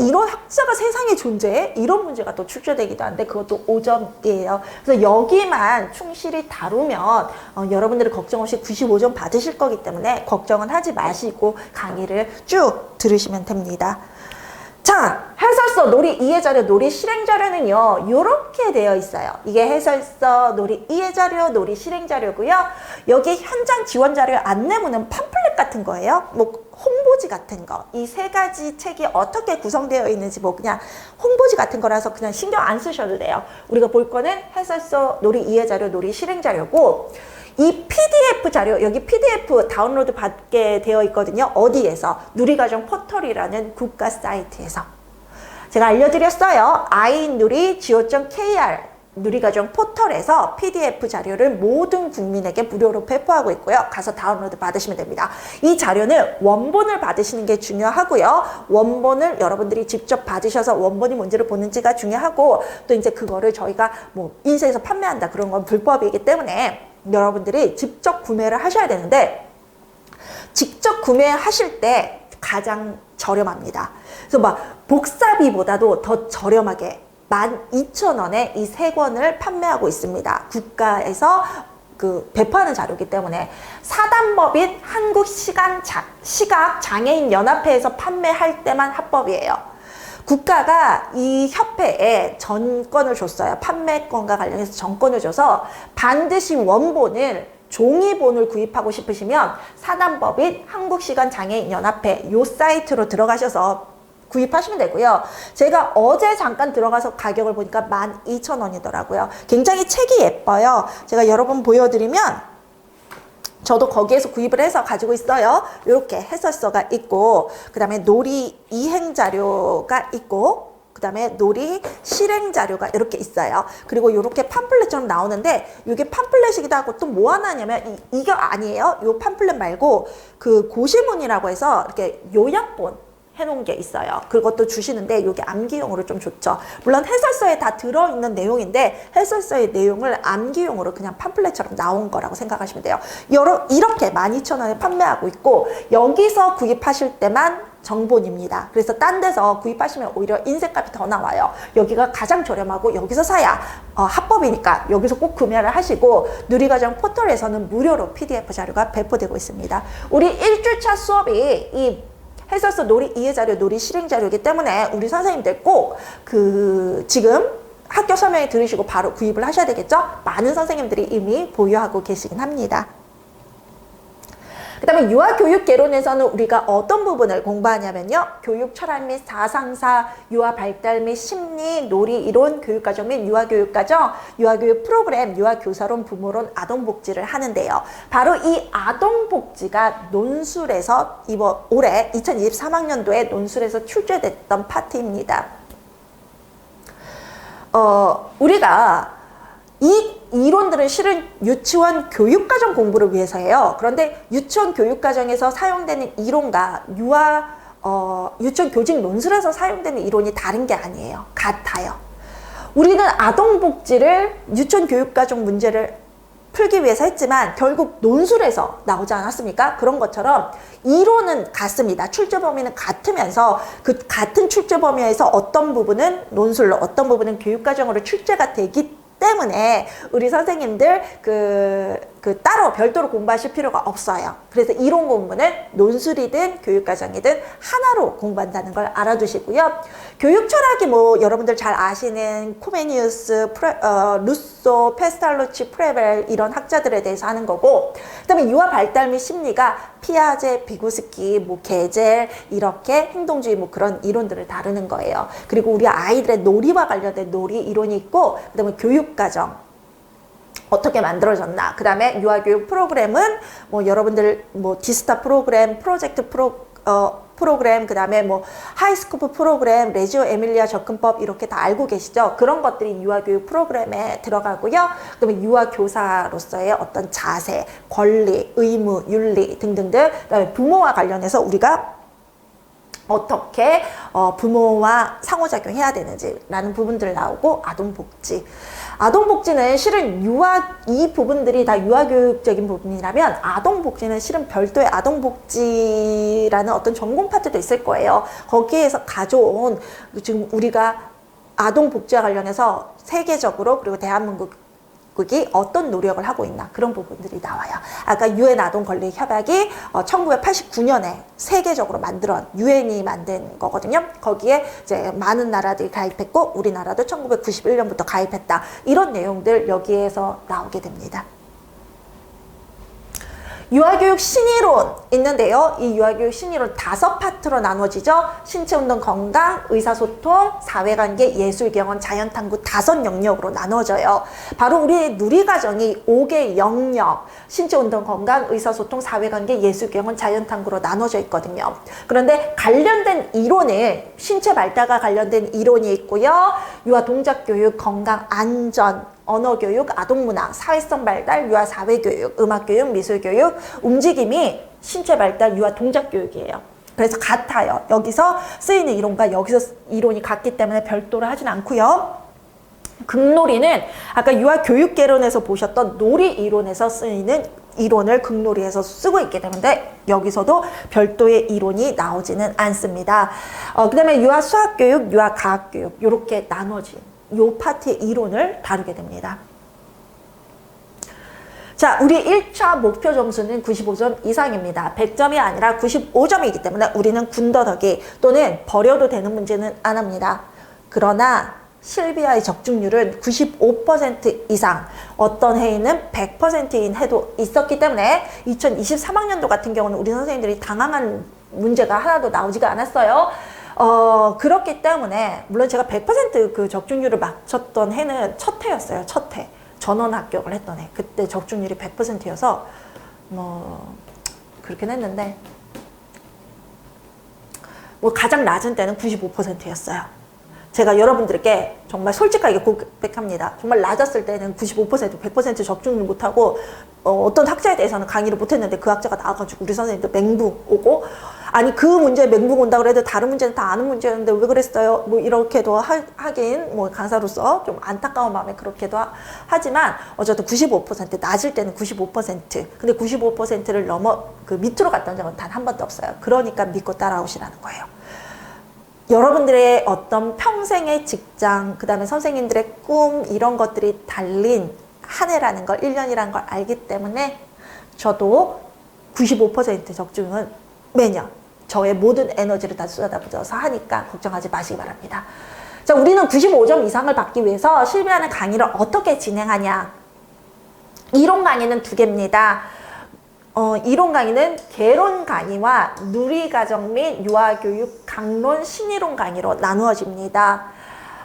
이런 학자가 세상에 존재해? 이런 문제가 또 출제되기도 하는데 그것도 5점이에요. 그래서 여기만 충실히 다루면 여러분들이 걱정 없이 95점 받으실 거기 때문에 걱정은 하지 마시고 강의를 쭉 들으시면 됩니다. 자, 해설서, 놀이, 이해자료, 놀이, 실행자료는요, 요렇게 되어 있어요. 이게 해설서, 놀이, 이해자료, 놀이, 실행자료고요. 여기 현장 지원자료 안내문은 팜플렛 같은 거예요. 뭐 홍보지 같은 거. 이 세 가지 책이 어떻게 구성되어 있는지 뭐 그냥 홍보지 같은 거라서 그냥 신경 안 쓰셔도 돼요. 우리가 볼 거는 해설서, 놀이, 이해자료, 놀이, 실행자료고 이 PDF 자료, 여기 PDF 다운로드 받게 되어 있거든요. 어디에서? 누리과정 포털이라는 국가 사이트에서. 제가 알려드렸어요. i누리.go.kr 누리과정 포털에서 PDF 자료를 모든 국민에게 무료로 배포하고 있고요. 가서 다운로드 받으시면 됩니다. 이 자료는 원본을 받으시는 게 중요하고요. 원본을 여러분들이 직접 받으셔서 원본이 뭔지를 보는지가 중요하고 또 이제 그거를 저희가 뭐 인쇄해서 판매한다 그런 건 불법이기 때문에 여러분들이 직접 구매를 하셔야 되는데 직접 구매하실 때 가장 저렴합니다. 그래서 막 복사비보다도 더 저렴하게 12,000원에 이 3권을 판매하고 있습니다. 국가에서 배포하는 자료이기 때문에 사단법인 한국시각장애인연합회에서 판매할 때만 합법이에요. 국가가 이 협회에 전권을 줬어요. 판매권과 관련해서 전권을 줘서 반드시 원본을 종이본을 구입하고 싶으시면 사단법인 한국시각장애인연합회 요 사이트로 들어가셔서 구입하시면 되고요. 제가 어제 잠깐 들어가서 가격을 보니까 12,000원이더라고요. 굉장히 책이 예뻐요. 제가 여러 번 보여드리면 저도 거기에서 구입을 해서 가지고 있어요. 이렇게 해설서가 있고 그 다음에 놀이 이행 자료가 있고 그 다음에 놀이 실행 자료가 이렇게 있어요. 그리고 이렇게 팜플렛처럼 나오는데 이게 팜플렛이기도 하고 또 뭐 하나 하냐면 이거 아니에요. 이 팜플렛 말고 그 고시문이라고 해서 이렇게 요약본 해놓은 게 있어요. 그것도 주시는데 이게 암기용으로 좀 좋죠. 물론 해설서에 다 들어있는 내용인데 해설서의 내용을 암기용으로 그냥 팜플렛처럼 나온 거라고 생각하시면 돼요. 이렇게 12,000원에 판매하고 있고 여기서 구입하실 때만 정본입니다. 그래서 딴 데서 구입하시면 오히려 인쇄값이 더 나와요. 여기가 가장 저렴하고 여기서 사야 합법이니까 여기서 꼭 구매를 하시고 누리과정 포털에서는 무료로 PDF 자료가 배포되고 있습니다. 우리 1주차 수업이 이 해설서 놀이 이해자료, 놀이 실행자료이기 때문에 우리 선생님들 꼭 지금 학교 설명회 들으시고 바로 구입을 하셔야 되겠죠? 많은 선생님들이 이미 보유하고 계시긴 합니다. 그 다음에 유아교육개론에서는 우리가 어떤 부분을 공부하냐면요. 교육 철학 및 사상사, 유아 발달 및 심리, 놀이 이론, 교육과정 및 유아교육과정, 유아교육 프로그램, 유아교사론, 부모론, 아동복지를 하는데요. 바로 이 아동복지가 논술에서 올해 2023학년도에 논술에서 출제됐던 파트입니다. 우리가 이 이론들은 실은 유치원 교육과정 공부를 위해서 해요. 그런데 유치원 교육과정에서 사용되는 이론과 유치원 교직 논술에서 사용되는 이론이 다른 게 아니에요. 같아요. 우리는 아동복지를 유치원 교육과정 문제를 풀기 위해서 했지만 결국 논술에서 나오지 않았습니까? 그런 것처럼 이론은 같습니다. 출제 범위는 같으면서 그 같은 출제 범위에서 어떤 부분은 논술로 어떤 부분은 교육과정으로 출제가 되기 때문에 우리 선생님들 따로 별도로 공부하실 필요가 없어요. 그래서 이론 공부는 논술이든 교육과정이든 하나로 공부한다는 걸 알아두시고요. 교육 철학이 여러분들 잘 아시는 코메니우스, 루소, 페스탈로치, 프레벨 이런 학자들에 대해서 하는 거고 그 다음에 유아 발달 및 심리가 피아제, 비고스키, 게젤 이렇게 행동주의 그런 이론들을 다루는 거예요. 그리고 우리 아이들의 놀이와 관련된 놀이 이론이 있고 그 다음에 교육과정 어떻게 만들어졌나. 그 다음에 유아교육 프로그램은 여러분들 디스타 프로그램, 프로젝트 프로그램, 그 다음에 하이스코프 프로그램, 레지오 에밀리아 접근법 이렇게 다 알고 계시죠? 그런 것들이 유아교육 프로그램에 들어가고요. 그 다음에 유아교사로서의 어떤 자세, 권리, 의무, 윤리 등등등. 그 다음에 부모와 관련해서 우리가 어떻게 부모와 상호작용해야 되는지라는 부분들 나오고 아동복지. 아동복지는 실은 이 부분들이 다 유아교육적인 부분이라면 아동복지는 실은 별도의 아동복지라는 어떤 전공 파트도 있을 거예요. 거기에서 가져온 지금 우리가 아동복지와 관련해서 세계적으로 그리고 대한민국이 어떤 노력을 하고 있나 그런 부분들이 나와요. 아까 유엔 아동권리협약이 1989년에 세계적으로 유엔이 만든 거거든요. 거기에 이제 많은 나라들이 가입했고 우리나라도 1991년부터 가입했다. 이런 내용들 여기에서 나오게 됩니다. 유아교육 신이론 있는데요. 이 유아교육 신이론 5파트로 나눠지죠. 신체운동 건강, 의사소통, 사회관계, 예술경험, 자연탐구 5 영역으로 나눠져요. 바로 우리 누리과정이 5개 영역, 신체운동 건강, 의사소통, 사회관계, 예술경험, 자연탐구로 나눠져 있거든요. 그런데 관련된 이론은 신체 발달과 관련된 이론이 있고요. 유아 동작교육, 건강, 안전, 언어교육, 아동문화, 사회성 발달, 유아 사회교육, 음악교육, 미술교육, 움직임이 신체 발달, 유아 동작교육이에요. 그래서 같아요. 여기서 쓰이는 이론과 여기서 이론이 같기 때문에 별도로 하진 않고요. 극놀이는 아까 유아교육개론에서 보셨던 놀이 이론에서 쓰이는 이론을 극놀이에서 쓰고 있기 때문에 여기서도 별도의 이론이 나오지는 않습니다. 그 다음에 유아 수학교육, 유아 과학교육 이렇게 나눠진 요 파트의 이론을 다루게 됩니다. 자, 우리 1차 목표 점수는 95점 이상입니다. 100점이 아니라 95점이기 때문에 우리는 군더더기 또는 버려도 되는 문제는 안 합니다. 그러나 실비아의 적중률은 95% 이상, 어떤 해에는 100%인 해도 있었기 때문에 2023학년도 같은 경우는 우리 선생님들이 당황한 문제가 하나도 나오지가 않았어요. 그렇기 때문에 물론 제가 100% 적중률을 맞췄던 해는 첫 해였어요. 첫 해. 전원 합격을 했던 해. 그때 적중률이 100%여서 그렇긴 했는데 가장 낮은 때는 95%였어요. 제가 여러분들께 정말 솔직하게 고백합니다. 정말 낮았을 때는 95%, 100% 적중을 못하고 어떤 학자에 대해서는 강의를 못했는데 그 학자가 나와가지고 우리 선생님도 맹부 오고, 아니 그 문제에 맹부 온다고 해도 다른 문제는 다 아는 문제였는데 왜 그랬어요? 이렇게도 하긴 강사로서 좀 안타까운 마음에 그렇게도 하지만 어쨌든 95%, 낮을 때는 95%, 근데 95%를 넘어 밑으로 갔던 적은 단 한 번도 없어요. 그러니까 믿고 따라오시라는 거예요. 여러분들의 어떤 평생의 직장, 그 다음에 선생님들의 꿈, 이런 것들이 달린 한 해라는 걸, 1년이라는 걸 알기 때문에 저도 95% 적중은 매년 저의 모든 에너지를 다 쏟아부어서 하니까 걱정하지 마시기 바랍니다. 자, 우리는 95점 이상을 받기 위해서 실비하는 강의를 어떻게 진행하냐. 이론 강의는 2개입니다. 이론 강의는 개론 강의와 누리과정 및 유아교육 강론 신이론 강의로 나누어집니다.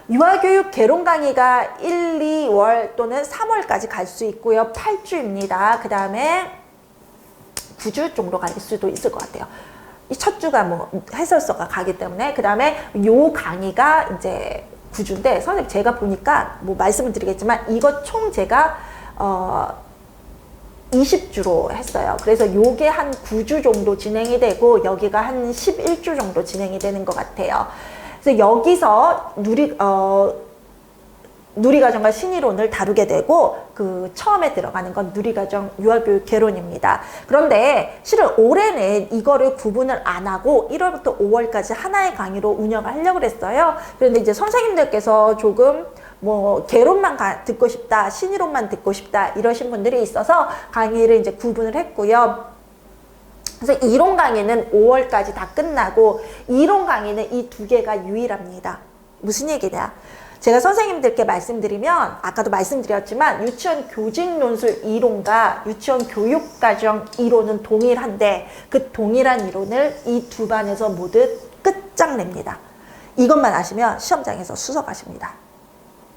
유아교육 개론 강의가 1, 2월 또는 3월까지 갈 수 있고요. 8주입니다. 그 다음에 9주 정도 갈 수도 있을 것 같아요. 이 첫 주가 해설서가 가기 때문에, 그 다음에 요 강의가 이제 9주인데, 선생님 제가 보니까 말씀을 드리겠지만 이거 총 제가 20주로 했어요. 그래서 요게 한 9주 정도 진행이 되고 여기가 한 11주 정도 진행이 되는 것 같아요. 그래서 여기서 누리과정과 신이론을 다루게 되고 처음에 들어가는 건 누리과정 유아교육 개론입니다. 그런데 실은 올해는 이거를 구분을 안 하고 1월부터 5월까지 하나의 강의로 운영을 하려고 그랬어요. 그런데 이제 선생님들께서 조금 개론만 듣고 싶다, 신이론만 듣고 싶다 이러신 분들이 있어서 강의를 이제 구분을 했고요. 그래서 이론 강의는 5월까지 다 끝나고 이론 강의는 이 2개가 유일합니다. 무슨 얘기냐? 제가 선생님들께 말씀드리면 아까도 말씀드렸지만 유치원 교직 논술 이론과 유치원 교육과정 이론은 동일한데 그 동일한 이론을 이 2반에서 모두 끝장냅니다. 이것만 아시면 시험장에서 수석하십니다.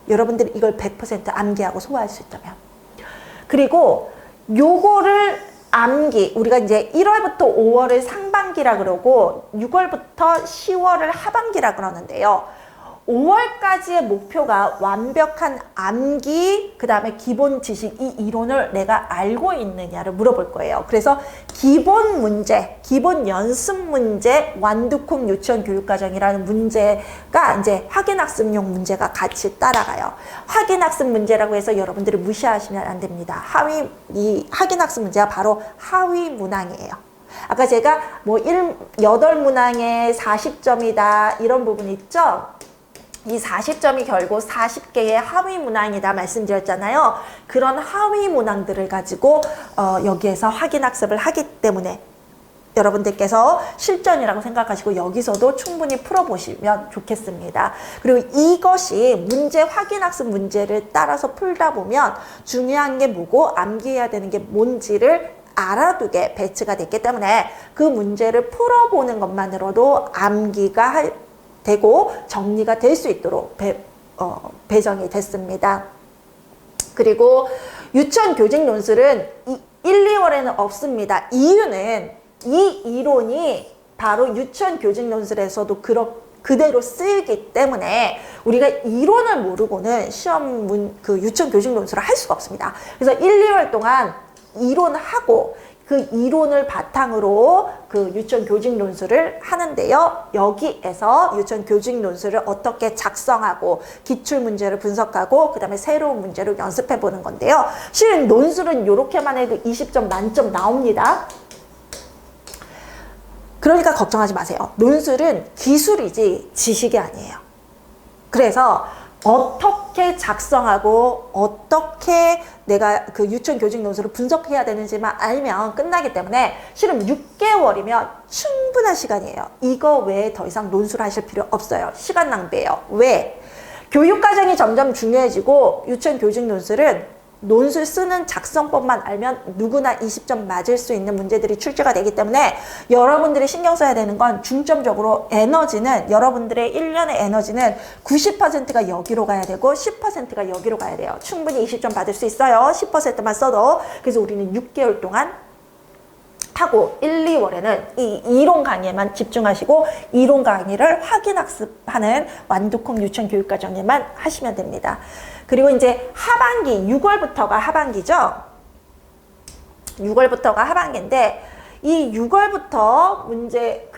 여러분들이 이걸 100% 암기하고 소화할 수 있다면. 그리고 요거를 우리가 이제 1월부터 5월을 상반기라 그러고 6월부터 10월을 하반기라 그러는데요. 5월까지의 목표가 완벽한 암기, 그 다음에 기본 지식, 이 이론을 내가 알고 있느냐를 물어볼 거예요. 그래서 기본 문제, 기본 연습 문제, 완두콩 유치원 교육과정이라는 문제가 이제 확인학습용 문제가 같이 따라가요. 확인학습 문제라고 해서 여러분들이 무시하시면 안 됩니다. 이 확인학습 문제가 바로 하위 문항이에요. 아까 제가 8문항에 40점이다 이런 부분 있죠? 이 40점이 결국 40개의 하위 문항이다 말씀드렸잖아요. 그런 하위 문항들을 가지고 여기에서 확인학습을 하기 때문에 여러분들께서 실전이라고 생각하시고 여기서도 충분히 풀어보시면 좋겠습니다. 그리고 이것이 확인학습 문제를 따라서 풀다 보면 중요한 게 뭐고 암기해야 되는 게 뭔지를 알아두게 배치가 됐기 때문에 그 문제를 풀어보는 것만으로도 암기가 되고 정리가 될 수 있도록 배정이 됐습니다. 그리고 유치원 교직 논술은 1, 2월에는 없습니다. 이유는 이 이론이 바로 유치원 교직 논술에서도 그대로 쓰이기 때문에 우리가 이론을 모르고는 유치원 교직 논술을 할 수가 없습니다. 그래서 1, 2월 동안 이론하고 그 이론을 바탕으로 유치원 교직 논술을 하는데요. 여기에서 유치원 교직 논술을 어떻게 작성하고 기출 문제를 분석하고 그 다음에 새로운 문제로 연습해 보는 건데요. 실은 논술은 이렇게만 해도 20점 만점 나옵니다. 그러니까 걱정하지 마세요. 논술은 기술이지 지식이 아니에요. 그래서 어떻게 작성하고 어떻게 내가 그 유치원 교직 논술을 분석해야 되는지만 알면 끝나기 때문에 실은 6개월이면 충분한 시간이에요. 이거 외에 더 이상 논술 하실 필요 없어요. 시간 낭비예요. 왜? 교육과정이 점점 중요해지고 유치원 교직 논술은 논술 쓰는 작성법만 알면 누구나 20점 맞을 수 있는 문제들이 출제가 되기 때문에 여러분들이 신경 써야 되는 건 중점적으로 에너지는 여러분들의 1년의 에너지는 90%가 여기로 가야 되고 10%가 여기로 가야 돼요. 충분히 20점 받을 수 있어요. 10%만 써도. 그래서 우리는 6개월 동안 하고 1, 2월에는 이 이론 강의에만 집중하시고 이론 강의를 확인학습하는 완두콩 유치원 교육과정에만 하시면 됩니다. 그리고 이제 하반기 6월부터가 하반기죠. 6월부터가 하반기인데 이 6월부터 문제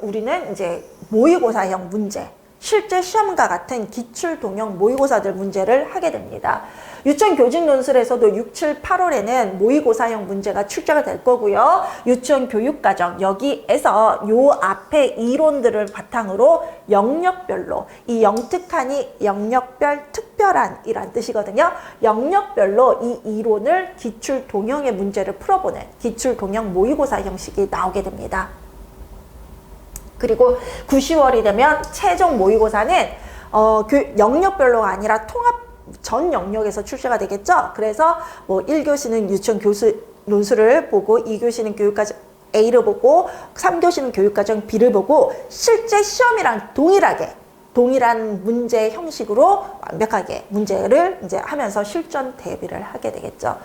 우리는 이제 모의고사형 문제 실제 시험과 같은 기출 동형 모의고사들 문제를 하게 됩니다. 유치원 교직 논술에서도 6, 7, 8월에는 모의고사형 문제가 출제가 될 거고요. 유치원 교육과정 여기에서 요 앞에 이론들을 바탕으로 영역별로 이 영특한이 영역별 특별한이란 뜻이거든요. 영역별로 이 이론을 기출 동형의 문제를 풀어보는 기출 동형 모의고사 형식이 나오게 됩니다. 그리고 9, 10월이 되면 최종 모의고사는 영역별로가 아니라 통합 전 영역에서 출제가 되겠죠. 그래서 뭐 1교시는 유치원 교수 논술을 보고 2교시는 교육과정 A를 보고 3교시는 교육과정 B를 보고 실제 시험이랑 동일한 문제 형식으로 완벽하게 문제를 이제 하면서 실전 대비를 하게 되겠죠.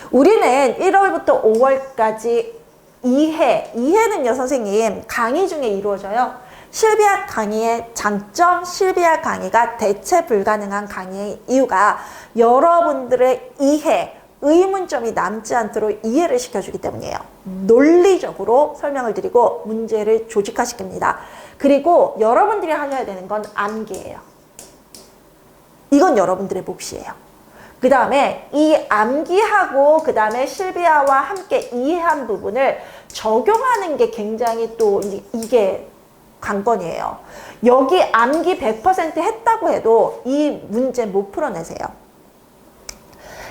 우리는 1월부터 5월까지 2회는요 선생님 강의 중에 이루어져요. 실비학 강의의 장점, 실비학 강의가 대체 불가능한 강의의 이유가 여러분들의 이해, 의문점이 남지 않도록 이해를 시켜주기 때문이에요. 논리적으로 설명을 드리고 문제를 조직화시킵니다. 그리고 여러분들이 하셔야 되는 건 암기예요. 이건 여러분들의 몫이에요. 그 다음에 이 암기하고 그 다음에 실비아와 함께 이해한 부분을 적용하는 게 굉장히 또 이게 관건이에요. 여기 암기 100% 했다고 해도 이 문제 못 풀어내세요.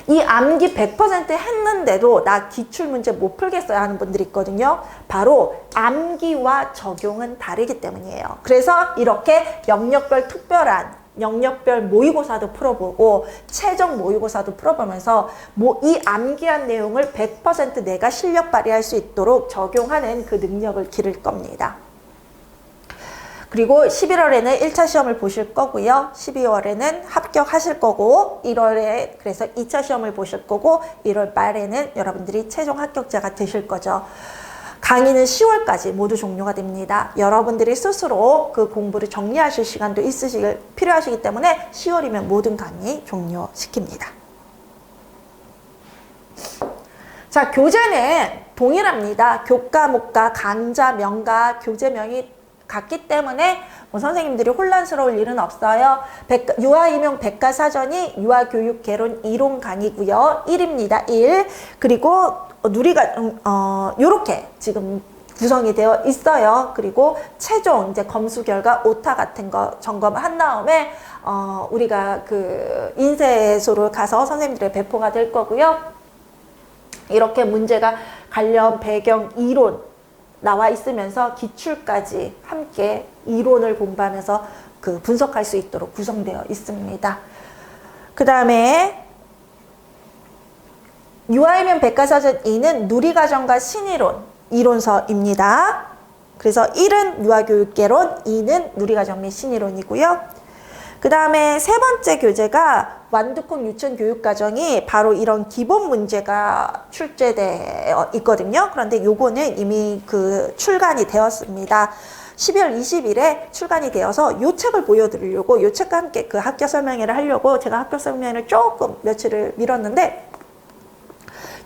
이 암기 100% 했는데도 나 기출문제 못 풀겠어요 하는 분들이 있거든요. 바로 암기와 적용은 다르기 때문이에요. 그래서 이렇게 영역별 특별한 영역별 모의고사도 풀어보고 최종 모의고사도 풀어보면서 이 암기한 내용을 100% 내가 실력 발휘할 수 있도록 적용하는 그 능력을 기를 겁니다. 그리고 11월에는 1차 시험을 보실 거고요. 12월에는 합격하실 거고 1월에 그래서 2차 시험을 보실 거고 1월 말에는 여러분들이 최종 합격자가 되실 거죠. 강의는 10월까지 모두 종료가 됩니다. 여러분들이 스스로 그 공부를 정리하실 시간도 필요하시기 때문에 10월이면 모든 강의 종료시킵니다. 자, 교재는 동일합니다. 교과, 목과, 강좌, 명과, 교재명이 같기 때문에 뭐 선생님들이 혼란스러울 일은 없어요. 유아임용 백과사전이 유아교육개론 이론 강의고요. 1입니다. 1. 그리고 요렇게 지금 구성이 되어 있어요. 그리고 최종 이제 검수 결과 오타 같은 거 점검한 다음에 우리가 그 인쇄소를 가서 선생님들의 배포가 될 거고요. 이렇게 문제가 관련 배경 이론 나와 있으면서 기출까지 함께 이론을 공부하면서 그 분석할 수 있도록 구성되어 있습니다. 그 다음에 유아이면 백과사전 2는 누리과정과 신이론 이론서입니다. 그래서 1은 유아교육개론, 2는 누리과정 및 신이론이고요. 그 다음에 세 번째 교재가 완두콩 유치원 교육과정이 바로 이런 기본 문제가 출제되어 있거든요. 그런데 요거는 이미 그 출간이 되었습니다. 12월 20일에 출간이 되어서 요 책을 보여드리려고 요 책과 함께 그 학교 설명회를 하려고 제가 학교 설명회를 조금 며칠을 미뤘는데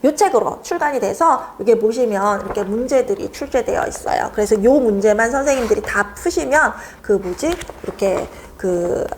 요 책으로 출간이 돼서 여기 보시면 이렇게 문제들이 출제되어 있어요. 그래서 요 문제만 선생님들이 다 푸시면 이렇게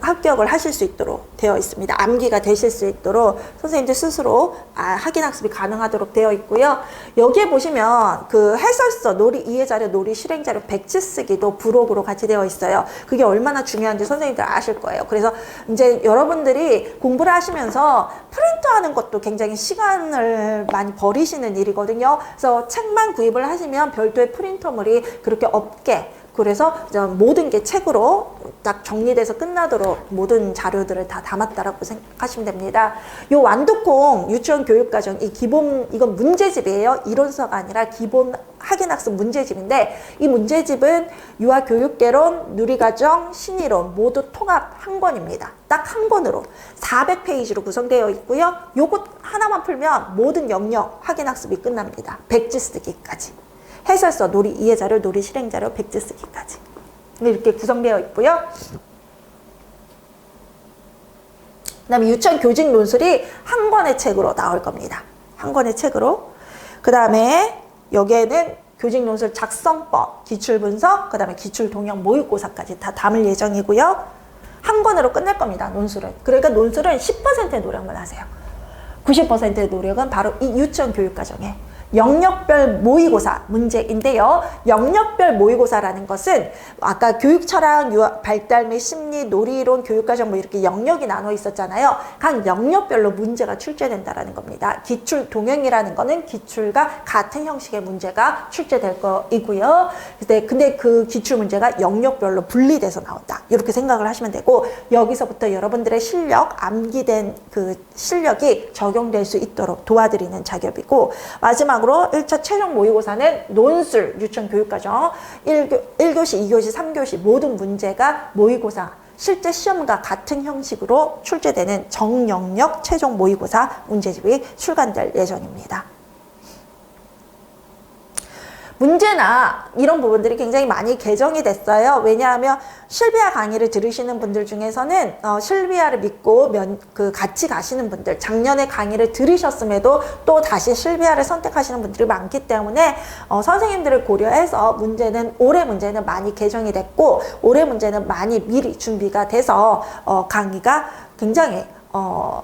합격을 하실 수 있도록 되어 있습니다. 암기가 되실 수 있도록 선생님들 스스로 확인 학습이 가능하도록 되어 있고요. 여기에 보시면 해설서, 놀이 이해자료, 놀이 실행자료, 백지 쓰기도 부록으로 같이 되어 있어요. 그게 얼마나 중요한지 선생님들 아실 거예요. 그래서 이제 여러분들이 공부를 하시면서 프린트하는 것도 굉장히 시간을 많이 버리시는 일이거든요. 그래서 책만 구입을 하시면 별도의 프린터물이 그렇게 없게, 그래서 모든 게 책으로 딱 정리돼서 끝나도록 모든 자료들을 다 담았다라고 생각하시면 됩니다. 요 완두콩 유치원 교육과정, 이건 문제집이에요. 이론서가 아니라 기본 확인학습 문제집인데, 이 문제집은 유아교육개론, 누리과정, 신이론 모두 통합 한 권입니다. 딱 한 권으로 400페이지로 구성되어 있고요. 요것 하나만 풀면 모든 영역 확인학습이 끝납니다. 백지 쓰기까지. 해설서, 놀이 이해자료, 놀이 실행자료, 백지 쓰기까지 이렇게 구성되어 있고요. 그 다음에 유치원 교직 논술이 한 권의 책으로 나올 겁니다. 한 권의 책으로. 그 다음에 여기에는 교직 논술 작성법, 기출분석, 그 다음에 기출동형 모의고사까지 다 담을 예정이고요. 한 권으로 끝낼 겁니다. 논술은. 그러니까 논술은 10%의 노력만 하세요. 90%의 노력은 바로 이 유치원 교육과정에 영역별 모의고사 문제인데요. 영역별 모의고사라는 것은 아까 교육 철학, 발달 및 심리, 놀이론, 교육과정 뭐 이렇게 영역이 나눠 있었잖아요. 각 영역별로 문제가 출제된다라는 겁니다. 기출 동형이라는 거는 기출과 같은 형식의 문제가 출제될 거이고요. 근데 그 기출 문제가 영역별로 분리돼서 나온다. 이렇게 생각을 하시면 되고, 여기서부터 여러분들의 실력, 암기된 실력이 적용될 수 있도록 도와드리는 작업이고, 마지막 1차 최종 모의고사는 논술, 유치원 교육과정 1교시, 2교시, 3교시 모든 문제가 모의고사, 실제 시험과 같은 형식으로 출제되는 정영역 최종 모의고사 문제집이 출간될 예정입니다. 문제나 이런 부분들이 굉장히 많이 개정이 됐어요. 왜냐하면 실비아 강의를 들으시는 분들 중에서는 실비아를 믿고 같이 가시는 분들, 작년에 강의를 들으셨음에도 또 다시 실비아를 선택하시는 분들이 많기 때문에 선생님들을 고려해서 올해 문제는 많이 개정이 됐고, 올해 문제는 많이 미리 준비가 돼서 강의가 굉장히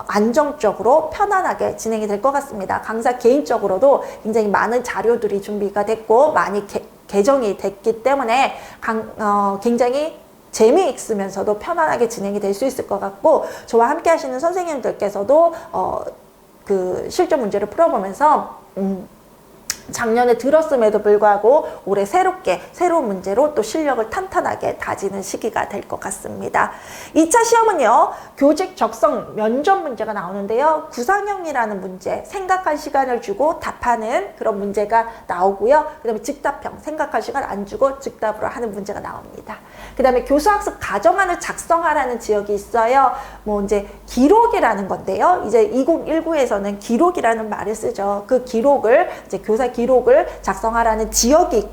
안정적으로 편안하게 진행이 될 것 같습니다. 강사 개인적으로도 굉장히 많은 자료들이 준비가 됐고 많이 개정이 됐기 때문에 굉장히 재미있으면서도 편안하게 진행이 될 수 있을 것 같고, 저와 함께 하시는 선생님들께서도 실전 문제를 풀어보면서 작년에 들었음에도 불구하고 올해 새로운 문제로 또 실력을 탄탄하게 다지는 시기가 될 것 같습니다. 2차 시험은요, 교직 적성 면접 문제가 나오는데요. 구상형이라는 문제, 생각할 시간을 주고 답하는 그런 문제가 나오고요. 그 다음에 즉답형, 생각할 시간 안 주고 즉답으로 하는 문제가 나옵니다. 그 다음에 교수학습 가정안을 작성하라는 지역이 있어요. 이제 기록이라는 건데요. 이제 2019에서는 기록이라는 말을 쓰죠. 그 기록을, 이제 교사 기록을 작성하라는 지역이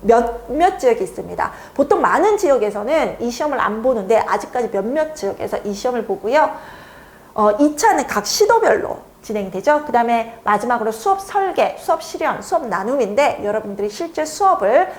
몇몇 지역이 있습니다. 보통 많은 지역에서는 이 시험을 안 보는데, 아직까지 몇몇 지역에서 이 시험을 보고요. 2차는 각 시도별로 진행이 되죠. 그 다음에 마지막으로 수업 설계, 수업 실현, 수업 나눔인데, 여러분들이 실제 수업을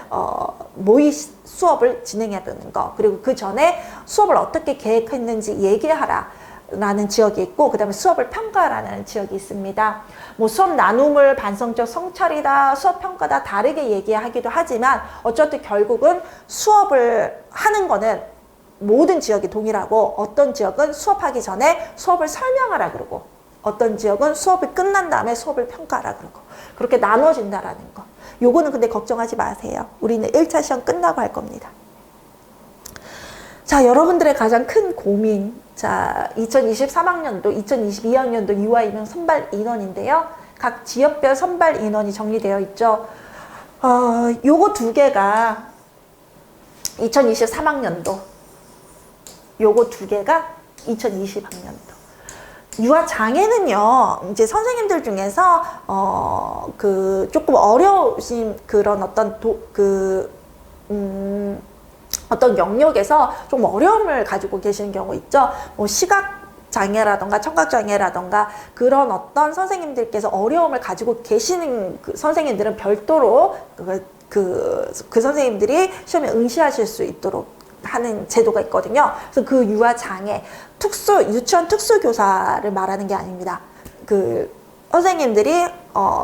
수업을 진행해야 되는 거, 그리고 그 전에 수업을 어떻게 계획했는지 얘기하라 라는 지역이 있고, 그 다음에 수업을 평가라는 지역이 있습니다. 수업 나눔을 반성적 성찰이다, 수업 평가다 다르게 얘기하기도 하지만, 어쨌든 결국은 수업을 하는 거는 모든 지역이 동일하고, 어떤 지역은 수업하기 전에 수업을 설명하라 그러고, 어떤 지역은 수업이 끝난 다음에 수업을 평가하라 그러고, 그렇게 나눠진다라는 거. 요거는 근데 걱정하지 마세요. 우리는 1차 시험 끝나고 할 겁니다. 자, 여러분들의 가장 큰 고민. 자, 2023학년도, 2022학년도 유아 임용 선발 인원인데요. 각 지역별 선발 인원이 정리되어 있죠. 요거 두 개가 2023학년도, 요거 두 개가 2020학년도. 유아 장애는요, 이제 선생님들 중에서 조금 어려우신 그런 어떤 영역에서 좀 어려움을 가지고 계시는 경우 있죠. 시각 장애라던가 청각 장애라던가 그런 어떤 선생님들께서 어려움을 가지고 계시는 선생님들은 별도로 그 선생님들이 시험에 응시하실 수 있도록 하는 제도가 있거든요. 그래서 그 유아장애, 유치원 특수교사를 말하는 게 아닙니다. 그 선생님들이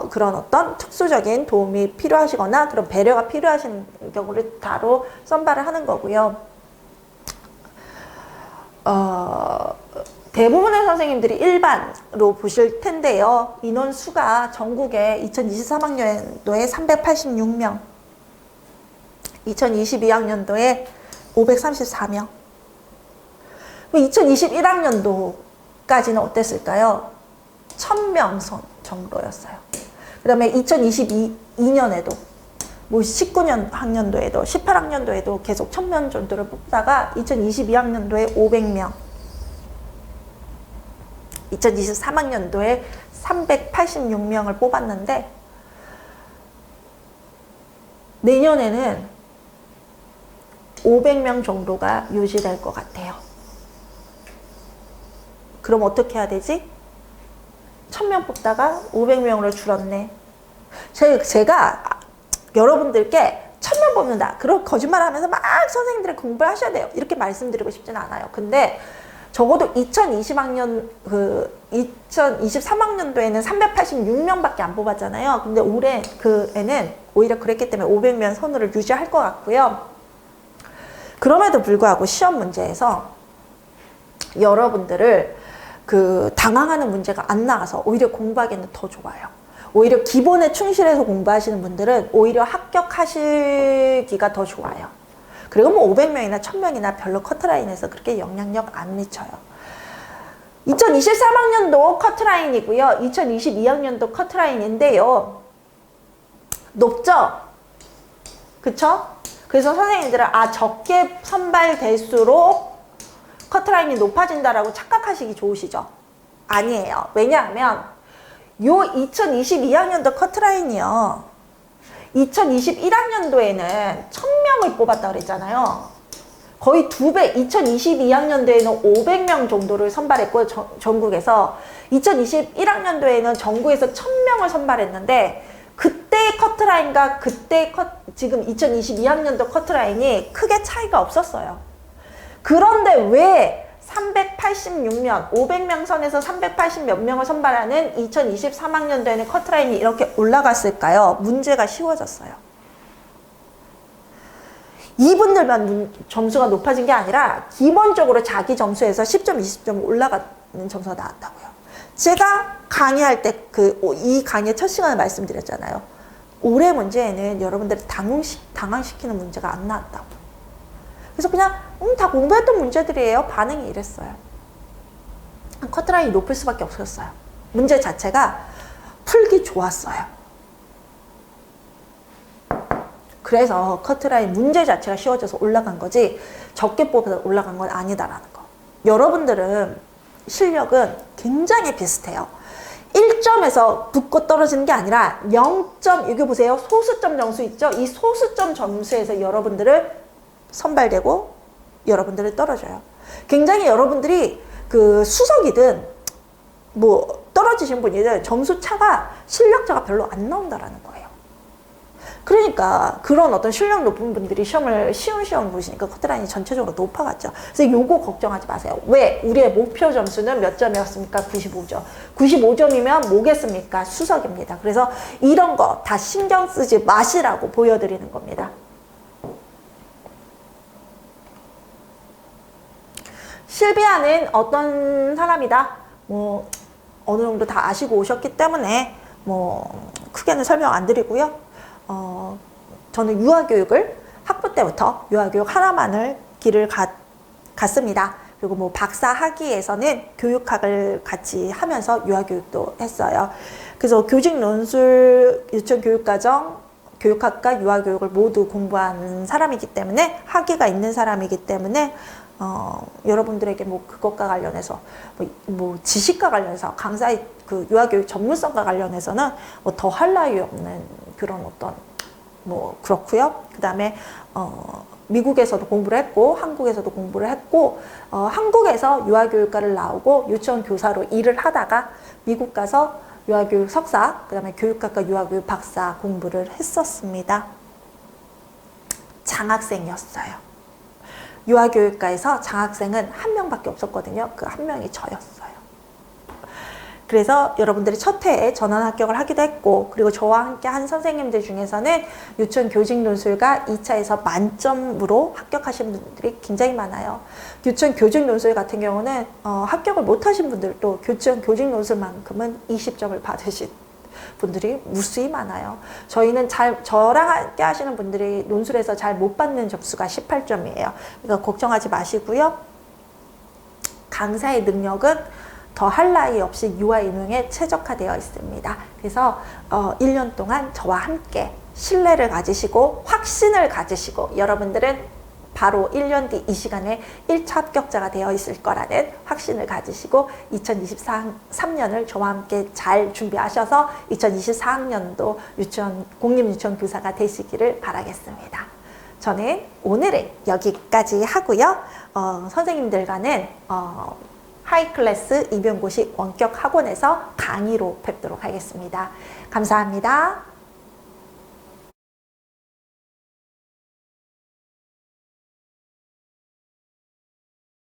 그런 어떤 특수적인 도움이 필요하시거나 그런 배려가 필요하신 경우를 바로 선발을 하는 거고요. 대부분의 선생님들이 일반으로 보실 텐데요. 인원 수가 전국에 2023학년도에 386명, 2022학년도에 534명, 2021학년도까지는 어땠을까요? 1000명 선 정도였어요. 그 다음에 2022년에도 뭐 19년 학년도에도 18학년도에도 계속 1000명 정도를 뽑다가 2022학년도에 500명, 2023학년도에 386명을 뽑았는데 내년에는 500명 정도가 유지될 것 같아요. 그럼 어떻게 해야 되지? 1000명 뽑다가 500명으로 줄었네. 제가 여러분들께 1000명 뽑는다, 그런 거짓말 하면서 막 선생님들이 공부를 하셔야 돼요, 이렇게 말씀드리고 싶지는 않아요. 근데 적어도 2023학년도에는 386명밖에 안 뽑았잖아요. 근데 올해 그에는 오히려 그랬기 때문에 500명 선으로 유지할 것 같고요. 그럼에도 불구하고 시험 문제에서 여러분들을 당황하는 문제가 안 나와서 오히려 공부하기는 더 좋아요. 오히려 기본에 충실해서 공부하시는 분들은 오히려 합격하시기가 더 좋아요. 그리고 뭐 500명이나 1000명이나 별로 커트라인에서 그렇게 영향력 안 미쳐요. 2023학년도 커트라인이고요. 2022학년도 커트라인인데요. 높죠? 그쵸? 그래서 선생님들은 적게 선발될수록 커트라인이 높아진다라고 착각하시기 좋으시죠? 아니에요. 왜냐하면 요 2022학년도 커트라인이요, 2021학년도에는 1000명을 뽑았다 그랬잖아요. 거의 2배, 2022학년도에는 500명 정도를 선발했고 전국에서 2021학년도에는 전국에서 1000명을 선발했는데 그때의 커트라인과 지금 2022학년도 커트라인이 크게 차이가 없었어요. 그런데 왜 386명, 500명 선에서 380 몇 명을 선발하는 2023학년도에는 커트라인이 이렇게 올라갔을까요? 문제가 쉬워졌어요. 이분들만 점수가 높아진 게 아니라 기본적으로 자기 점수에서 10점, 20점 올라가는 점수가 나왔다고요. 제가 강의할 때 이 강의 첫 시간에 말씀드렸잖아요. 올해 문제에는 여러분들을 당황시키는 문제가 안 나왔다고. 그래서 그냥 다 공부했던 문제들이에요. 반응이 이랬어요. 커트라인이 높을 수밖에 없었어요. 문제 자체가 풀기 좋았어요. 그래서 커트라인 문제 자체가 쉬워져서 올라간 거지 적게 뽑아서 올라간 건 아니다라는 거. 여러분들은 실력은 굉장히 비슷해요. 1점에서 붙고 떨어지는 게 아니라 0점, 여기 보세요. 소수점 점수 있죠? 이 소수점 점수에서 여러분들을 선발되고 여러분들을 떨어져요. 굉장히 여러분들이 수석이든 뭐 떨어지신 분이든 점수 차가 실력자가 별로 안 나온다라는 거예요. 그러니까 그런 어떤 실력 높은 분들이 쉬운 시험 보시니까 커트라인이 전체적으로 높아갔죠. 그래서 요거 걱정하지 마세요. 왜? 우리의 목표 점수는 몇 점이었습니까? 95점. 95점이면 뭐겠습니까? 수석입니다. 그래서 이런 거 다 신경 쓰지 마시라고 보여드리는 겁니다. 실비아는 어떤 사람이다? 뭐 어느 정도 다 아시고 오셨기 때문에 뭐 크게는 설명 안 드리고요. 저는 유아교육을 학부 때부터 유아교육 하나만을 길을 갔습니다. 그리고 뭐 박사 학위에서는 교육학을 같이 하면서 유아교육도 했어요. 그래서 교직 논술, 유치원 교육과정, 교육학과 유아교육을 모두 공부하는 사람이기 때문에 학위가 있는 사람이기 때문에 여러분들에게 뭐 그것과 관련해서 뭐 지식과 관련해서 강사의 유아교육 전문성과 관련해서는 뭐 더 할 나위 없는 그런 어떤 뭐 그렇고요. 그 다음에 미국에서도 공부를 했고 한국에서도 공부를 했고 한국에서 유아교육과를 나오고 유치원 교사로 일을 하다가 미국 가서 유아교육 석사, 그 다음에 교육학과 유아교육 박사 공부를 했었습니다. 장학생이었어요. 유아교육과에서 장학생은 한 명밖에 없었거든요. 그 한 명이 저였어요. 그래서 여러분들이 첫 해에 전원 합격을 하기도 했고, 그리고 저와 함께 한 선생님들 중에서는 유치원 교직 논술과 2차에서 만점으로 합격하신 분들이 굉장히 많아요. 유치원 교직 논술 같은 경우는 합격을 못하신 분들도 유치원 교직 논술만큼은 20점을 받으신 분들이 무수히 많아요. 저희는 저랑 함께 하시는 분들이 논술에서 잘 못 받는 점수가 18점이에요. 그러니까 걱정하지 마시고요. 강사의 능력은 더할 나위 없이 유아인용에 최적화되어 있습니다. 그래서 1년 동안 저와 함께 신뢰를 가지시고 확신을 가지시고, 여러분들은 바로 1년 뒤 이 시간에 1차 합격자가 되어 있을 거라는 확신을 가지시고 2023년을 저와 함께 잘 준비하셔서 2024학년도 공립유치원 교사가 되시기를 바라겠습니다. 저는 오늘은 여기까지 하고요. 선생님들과는 하이클래스 임용고시 원격 학원에서 강의로 뵙도록 하겠습니다. 감사합니다.